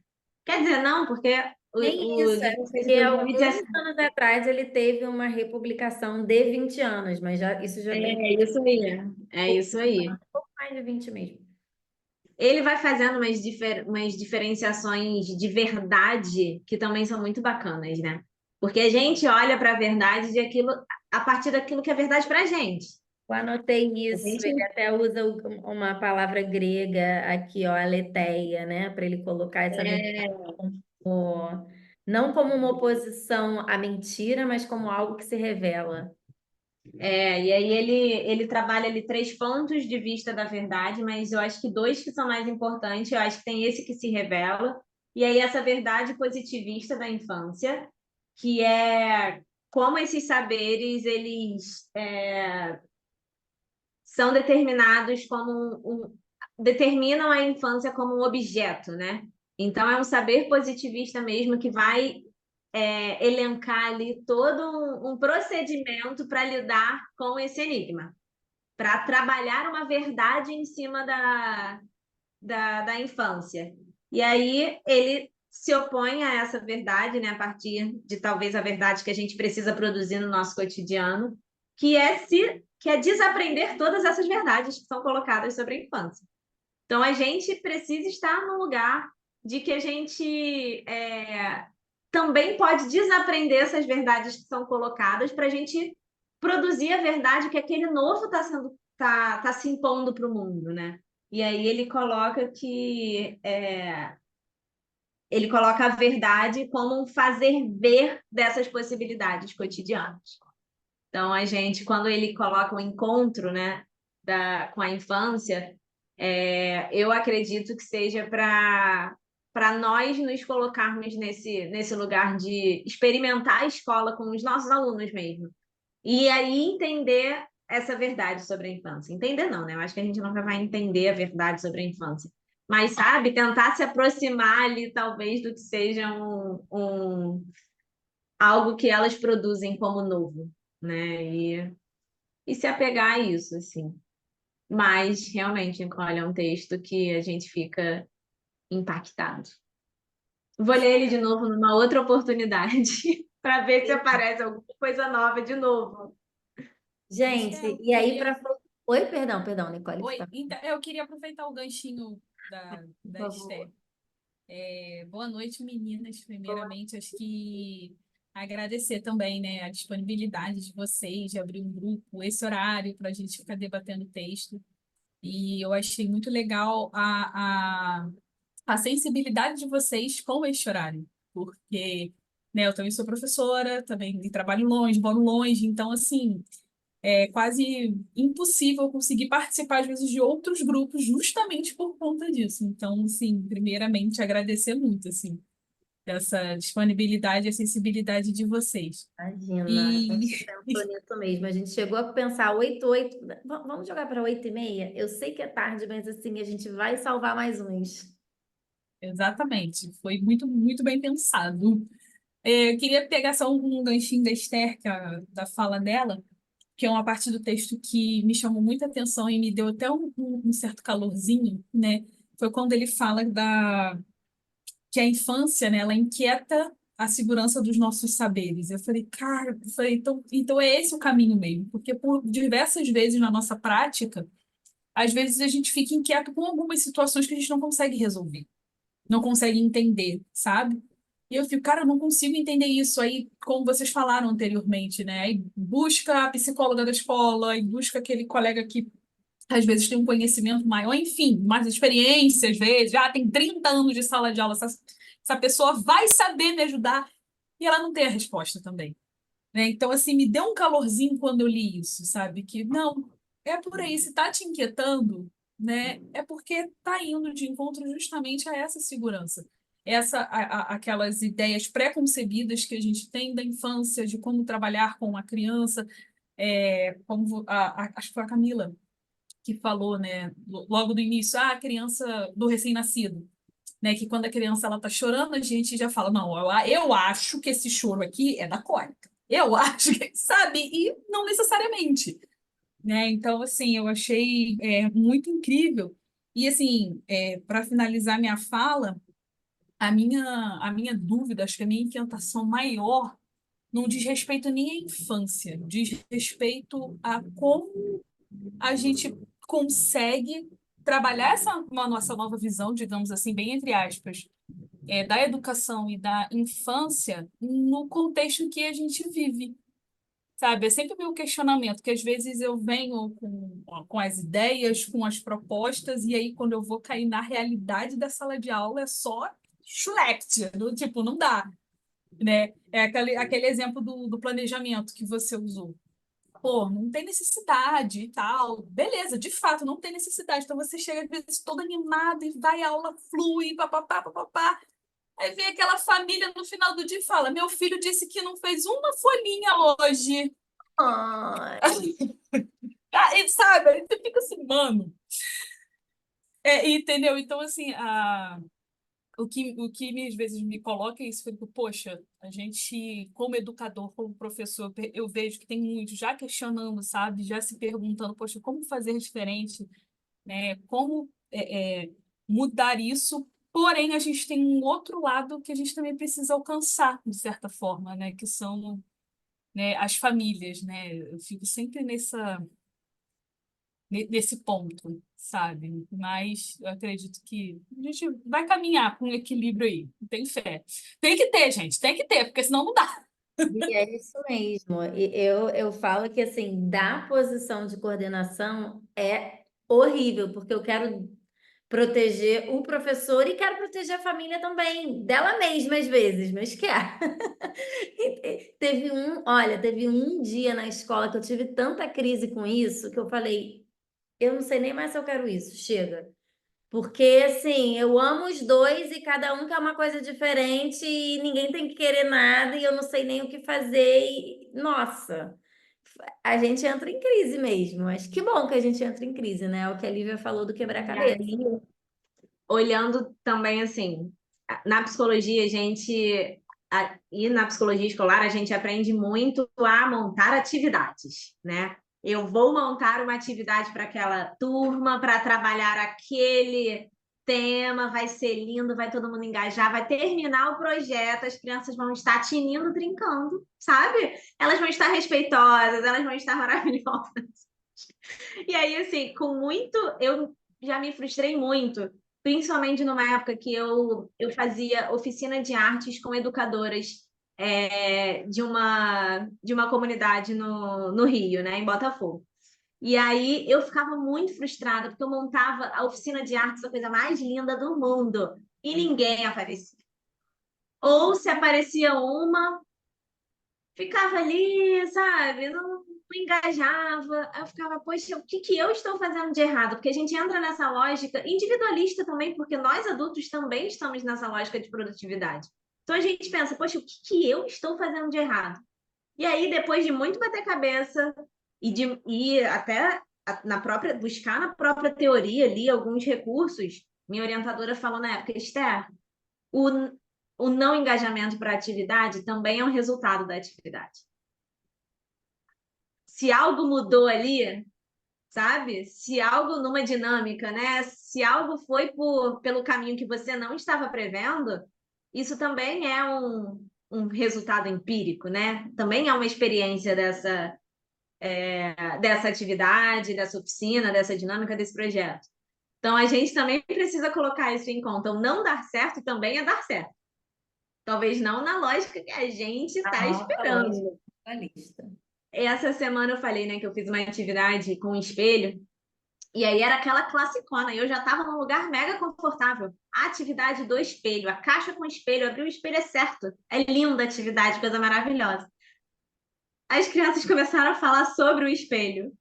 Quer dizer, não, porque Nem o isso, é livro foi de porque alguns 2017. anos atrás ele teve uma republicação de 20 anos, mas isso já tem É isso aí. É isso aí. um pouco mais de 20 mesmo. Ele vai fazendo umas diferenciações de verdade que também são muito bacanas, né? Porque a gente olha para a verdade a partir daquilo que é verdade para a gente. Eu anotei A isso, gente ele até usa uma palavra grega aqui, ó, aletheia, né, para ele colocar essa verdade como, não como uma oposição à mentira, mas como algo que se revela. e aí ele trabalha ali três pontos de vista da verdade, mas eu acho que dois que são mais importantes, eu acho que tem esse que se revela, e aí essa verdade positivista da infância, que é como esses saberes eles são determinados determinam a infância como um objeto, né? Então é um saber positivista mesmo que vai elencar ali todo um procedimento para lidar com esse enigma, para trabalhar uma verdade em cima da infância. E aí ele se opõe a essa verdade, né, a partir de talvez a verdade que a gente precisa produzir no nosso cotidiano, que é desaprender todas essas verdades que são colocadas sobre a infância. Então a gente precisa estar no lugar de que a gente também pode desaprender essas verdades que são colocadas para a gente produzir a verdade que aquele novo tá se impondo para o mundo, né? E aí ele coloca a verdade como um fazer ver dessas possibilidades cotidianas. Então a gente, quando ele coloca o encontro, né, com a infância, eu acredito que seja para nós nos colocarmos nesse lugar de experimentar a escola com os nossos alunos mesmo. E aí entender essa verdade sobre a infância. Entender não, né? Eu acho que a gente nunca vai entender a verdade sobre a infância. Mas, sabe, tentar se aproximar ali, talvez, do que seja algo que elas produzem como novo, né? E se apegar a isso, assim. Mas, realmente, Nicole, é um texto que a gente fica impactado. Vou ler ele de novo numa outra oportunidade para ver se aparece alguma coisa nova de novo. Gente, Michel, e aí queria... para... Oi, perdão, Nicole. Oi, então, eu queria aproveitar o ganchinho Por da favor. Esther. Boa noite, meninas. Primeiramente, acho que agradecer também, né, a disponibilidade de vocês de abrir um grupo, esse horário para a gente ficar debatendo texto. E eu achei muito legal a sensibilidade de vocês com este horário, porque, né, eu também sou professora, também trabalho longe, moro longe, então, assim, é quase impossível conseguir participar, às vezes, de outros grupos justamente por conta disso. Então, assim, primeiramente, agradecer muito, assim, essa disponibilidade e acessibilidade de vocês. Imagina, a E, gente pensou nisso mesmo. A gente chegou a pensar 8. Vamos jogar para 8h30? Eu sei que é tarde, mas assim, a gente vai salvar mais uns. exatamente, foi muito, muito bem pensado. Eu queria pegar só um ganchinho da Esther, da fala dela, que é uma parte do texto que me chamou muita atenção e me deu até um certo calorzinho, né? Foi quando ele fala que a infância, né, ela inquieta a segurança dos nossos saberes. Eu falei, cara, então é esse o caminho mesmo, porque por diversas vezes na nossa prática, às vezes a gente fica inquieto com algumas situações que a gente não consegue resolver, não consegue entender, sabe? E eu fico, cara, eu não consigo entender isso. Aí, como vocês falaram anteriormente, né? Aí busca a psicóloga da escola, aí busca aquele colega que às vezes tem um conhecimento maior, enfim, mais experiência, às vezes, já tem 30 anos de sala de aula, essa pessoa vai saber me ajudar, e ela não tem a resposta também, né? Então, assim, me deu um calorzinho quando eu li isso, sabe? Que, não, é por aí, se tá te inquietando, né? É porque tá indo de encontro justamente a essa segurança. Aquelas ideias pré-concebidas que a gente tem da infância, de como trabalhar com a criança, acho que foi a Camila que falou, né, logo do início, a criança do recém-nascido, né, que quando a criança ela tá chorando, a gente já fala, não, eu acho que esse choro aqui é da cólica. Eu acho que, sabe? E não necessariamente, né? Então, assim, eu achei muito incrível. E, assim, para finalizar minha fala, a minha dúvida, acho que a minha inquietação maior não diz respeito nem à infância, diz respeito a como a gente consegue trabalhar uma nossa nova visão, digamos assim, bem entre aspas, da educação e da infância no contexto em que a gente vive. Sabe, é sempre o meu questionamento, que às vezes eu venho com as ideias, com as propostas, e aí quando eu vou cair na realidade da sala de aula é só schlecht, do tipo, não dá, né? É aquele exemplo do planejamento que você usou. Pô, não tem necessidade e tal. Beleza, de fato, não tem necessidade. Então você chega às vezes todo animado e vai, a aula flui, papapá, papapá. Aí vem aquela família no final do dia e fala: Meu filho disse que não fez uma folhinha hoje. Ai, E sabe, aí você fica assim, mano. Entendeu? Então, assim, o que às vezes me coloca é isso, Felipe, poxa, a gente, como educador, como professor, eu vejo que tem muitos já questionando, sabe? Já se perguntando, poxa, como fazer diferente, né? Como mudar isso? Porém, a gente tem um outro lado que a gente também precisa alcançar, de certa forma, né? Que são, né, as famílias, né? Eu fico sempre nesse ponto, sabe? Mas eu acredito que a gente vai caminhar com um equilíbrio aí. Tem fé. Tem que ter, gente, tem que ter, porque senão não dá. e é isso mesmo. E eu falo que, assim, da posição de coordenação é horrível, porque eu quero proteger o professor e quero proteger a família também, dela mesma às vezes, mas quer. Teve um dia na escola que eu tive tanta crise com isso que eu falei, eu não sei nem mais se eu quero isso, chega. Porque, assim, eu amo os dois e cada um quer uma coisa diferente e ninguém tem que querer nada e eu não sei nem o que fazer. E, nossa, a gente entra em crise mesmo. Mas que bom que a gente entra em crise, né? É o que a Lívia falou do E quebra-cabeça. aí, olhando também assim, na psicologia, e na psicologia escolar, a gente aprende muito a montar atividades, né? Eu vou montar uma atividade para aquela turma, para trabalhar aquele tema, vai ser lindo, vai todo mundo engajar, vai terminar o projeto, as crianças vão estar tinindo, trincando, sabe? Elas vão estar respeitosas, elas vão estar maravilhosas. E aí, assim, eu já me frustrei muito, principalmente numa época que eu fazia oficina de artes com educadoras de uma comunidade no Rio, né, em Botafogo. E aí eu ficava muito frustrada, porque eu montava a oficina de artes, a coisa mais linda do mundo, e ninguém aparecia. Ou se aparecia uma, ficava ali, sabe? Não engajava. Aí eu ficava, poxa, o que que eu estou fazendo de errado? Porque a gente entra nessa lógica individualista também, porque nós adultos também estamos nessa lógica de produtividade. Então a gente pensa, poxa, o que que eu estou fazendo de errado? E aí, depois de muito bater cabeça e até buscar na própria teoria ali alguns recursos, minha orientadora falou na época, Esther, o, o não engajamento para a atividade também é um resultado da atividade. Se algo mudou ali, sabe? Se algo numa dinâmica, né? Se algo foi pelo caminho que você não estava prevendo, isso também é um resultado empírico, né? Também é uma experiência dessa atividade, dessa oficina, dessa dinâmica, desse projeto. Então, a gente também precisa colocar isso em conta. O não dar certo também é dar certo. Talvez não na lógica que a gente está Anota a lógica esperando. da lista. Essa semana eu falei, né, que eu fiz uma atividade com um espelho, e aí era aquela classicona, e eu já estava num lugar mega confortável. A atividade do espelho, a caixa com espelho, abrir o espelho é certo. É linda a atividade, coisa maravilhosa. As crianças começaram a falar sobre o espelho.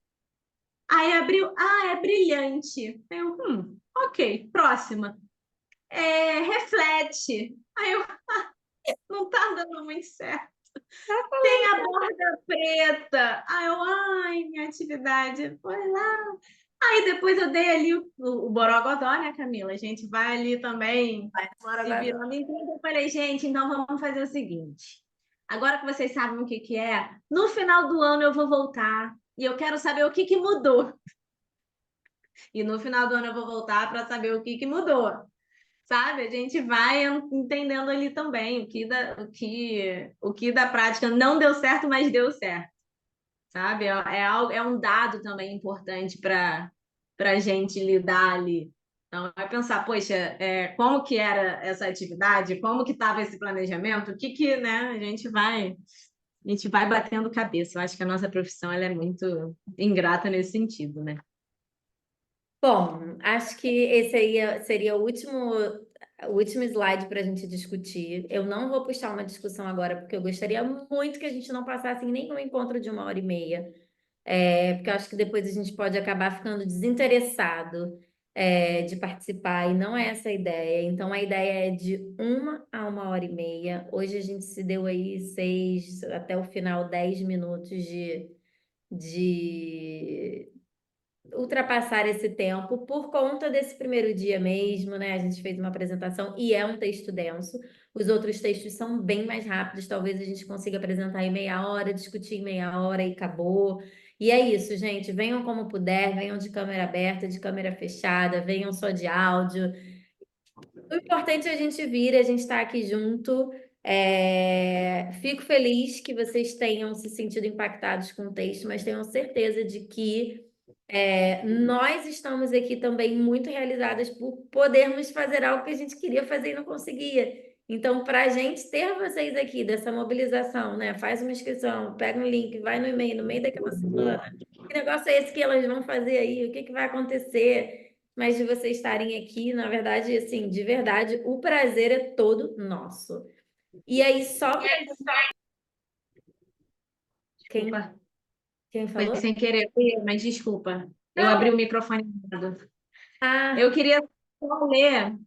Aí abriu, é brilhante. Eu, ok, próxima. Reflete. Aí eu, não tá dando muito certo. Tem a borda preta. Aí eu, minha atividade, foi lá. Aí depois eu dei ali o borogodó, né, Camila? A gente vai ali também se virando. Então eu falei, gente, então vamos fazer o seguinte. Agora que vocês sabem o que que é, no final do ano eu vou voltar e eu quero saber o que que mudou. E no final do ano eu vou voltar para saber o que que mudou. Sabe? A gente vai entendendo ali também o que da prática não deu certo, mas deu certo. Sabe? É um dado também importante para a gente lidar ali. Então, vai pensar, poxa, como que era essa atividade? Como que estava esse planejamento? O que que, né, a gente vai batendo cabeça. Eu acho que a nossa profissão ela é muito ingrata nesse sentido, né? Bom, acho que esse aí seria o último slide para a gente discutir. Eu não vou puxar uma discussão agora, porque eu gostaria muito que a gente não passasse em nenhum encontro de 1 hora e meia. Porque eu acho que depois a gente pode acabar ficando desinteressado, de participar, e não é essa a ideia. Então, a ideia é de 1 a 1 hora e meia. Hoje a gente se deu aí 6, até o final, 10 minutos de ultrapassar esse tempo por conta desse primeiro dia mesmo, né? A gente fez uma apresentação e é um texto denso. Os outros textos são bem mais rápidos, talvez a gente consiga apresentar em meia hora, discutir em meia hora e acabou. E é isso, gente. Venham como puder, venham de câmera aberta, de câmera fechada, venham só de áudio. O importante é a gente vir, a gente estar aqui junto. Fico feliz que vocês tenham se sentido impactados com o texto, mas tenham certeza de que nós estamos aqui também muito realizadas por podermos fazer algo que a gente queria fazer e não conseguia. Então, para a gente ter vocês aqui dessa mobilização, né? Faz uma inscrição, pega um link, vai no e-mail, no meio daquela semana. Que negócio é esse que elas vão fazer aí? O que que vai acontecer? Mas de vocês estarem aqui, na verdade, assim, de verdade, o prazer é todo nosso. E aí, só para quem, Desculpa, quem foi falou? sem querer, mas desculpa. Eu Não. abri o microfone errado. Ah, Eu queria só ler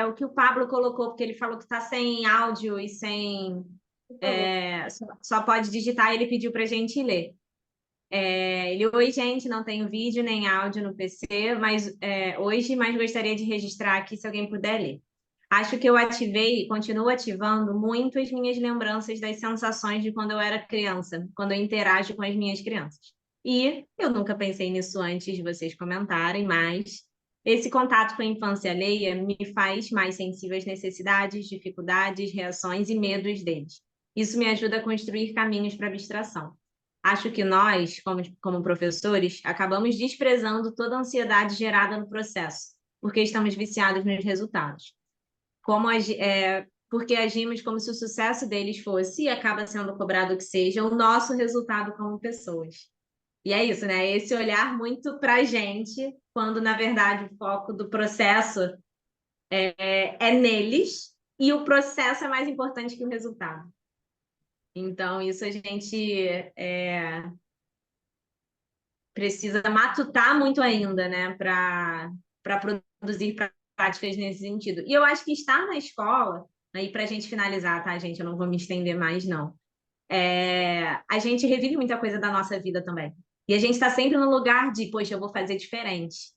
o que o Pablo colocou, porque ele falou que está sem áudio e sem. por favor. Só pode digitar, e ele pediu para a gente ler. Oi, gente, não tenho vídeo nem áudio no PC, hoje, mas gostaria de registrar aqui se alguém puder ler. Acho que eu ativei e continuo ativando muito as minhas lembranças das sensações de quando eu era criança, quando eu interajo com as minhas crianças. E eu nunca pensei nisso antes de vocês comentarem, mas esse contato com a infância alheia me faz mais sensível às necessidades, dificuldades, reações e medos deles. Isso me ajuda a construir caminhos para abstração. Acho que nós, como professores, acabamos desprezando toda a ansiedade gerada no processo, porque estamos viciados nos resultados. Porque agimos como se o sucesso deles fosse, e acaba sendo cobrado que seja, o nosso resultado como pessoas. E é isso, né? Esse olhar muito para a gente, quando na verdade o foco do processo é neles, e o processo é mais importante que o resultado. Então, isso a gente precisa matutar muito ainda, né, para produzir práticas nesse sentido. E eu acho que estar na escola, aí para a gente finalizar, tá, gente? Eu não vou me estender mais, não. A gente revive muita coisa da nossa vida também. E a gente está sempre no lugar de, poxa, eu vou fazer diferente.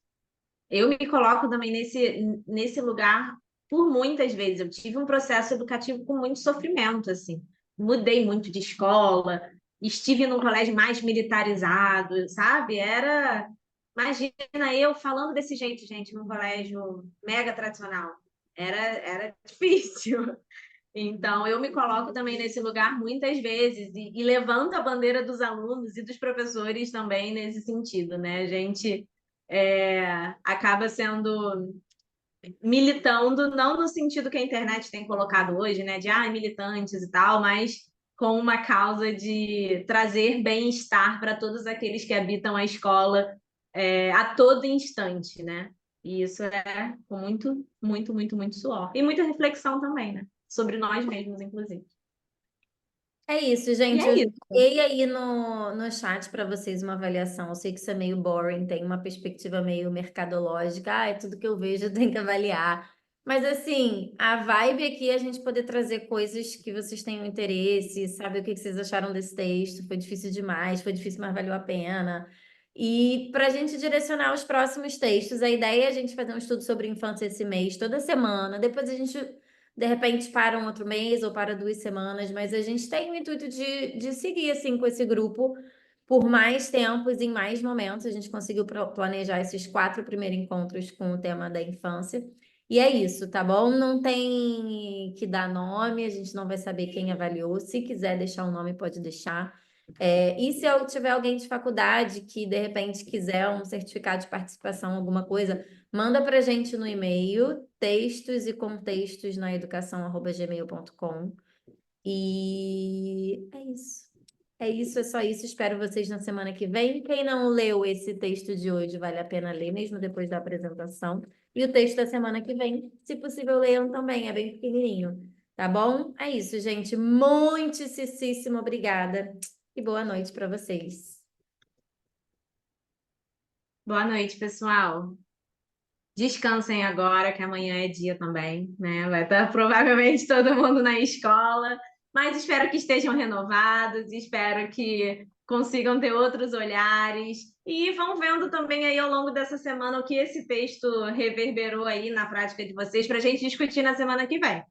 Eu me coloco também nesse lugar por muitas vezes. Eu tive um processo educativo com muito sofrimento, assim. Mudei muito de escola, estive num colégio mais militarizado, sabe? Imagina eu falando desse jeito, gente, num colégio mega tradicional. Era difícil. Então, eu me coloco também nesse lugar muitas vezes e levanto a bandeira dos alunos e dos professores também nesse sentido, né? A gente acaba sendo militando, não no sentido que a internet tem colocado hoje, né, de militantes e tal, mas com uma causa de trazer bem-estar para todos aqueles que habitam a escola a todo instante, né? E isso é com muito, muito, muito, muito suor. E muita reflexão também, né? Sobre nós mesmos, inclusive. É isso, E gente. é Eu isso. joguei aí no chat para vocês uma avaliação. Eu sei que isso é meio boring, tem uma perspectiva meio mercadológica. É tudo que eu vejo, eu tenho que avaliar. Mas, assim, a vibe aqui é a gente poder trazer coisas que vocês tenham interesse, saber o que vocês acharam desse texto. Foi difícil demais, foi difícil, mas valeu a pena. E para a gente direcionar os próximos textos, a ideia é a gente fazer um estudo sobre infância esse mês, toda semana. Depois a gente de repente para um outro mês ou para 2 semanas, mas a gente tem o intuito de seguir assim com esse grupo por mais tempos, em mais momentos. A gente conseguiu planejar esses 4 primeiros encontros com o tema da infância. E é isso, tá bom? Não tem que dar nome, a gente não vai saber quem avaliou. Se quiser deixar o nome, pode deixar. E se eu tiver alguém de faculdade que de repente quiser um certificado de participação, alguma coisa, manda para a gente no e-mail, textos e contextos na educação@gmail.com. E é isso. É isso, é só isso. Espero vocês na semana que vem. Quem não leu esse texto de hoje, vale a pena ler, mesmo depois da apresentação. E o texto da semana que vem, se possível, leiam também, é bem pequenininho. Tá bom? É isso, gente. Muitíssimo obrigada. E boa noite para vocês. Boa noite, pessoal. Descansem agora, que amanhã é dia também, né? Vai estar provavelmente todo mundo na escola, mas espero que estejam renovados, espero que consigam ter outros olhares e vão vendo também aí ao longo dessa semana o que esse texto reverberou aí na prática de vocês para a gente discutir na semana que vem.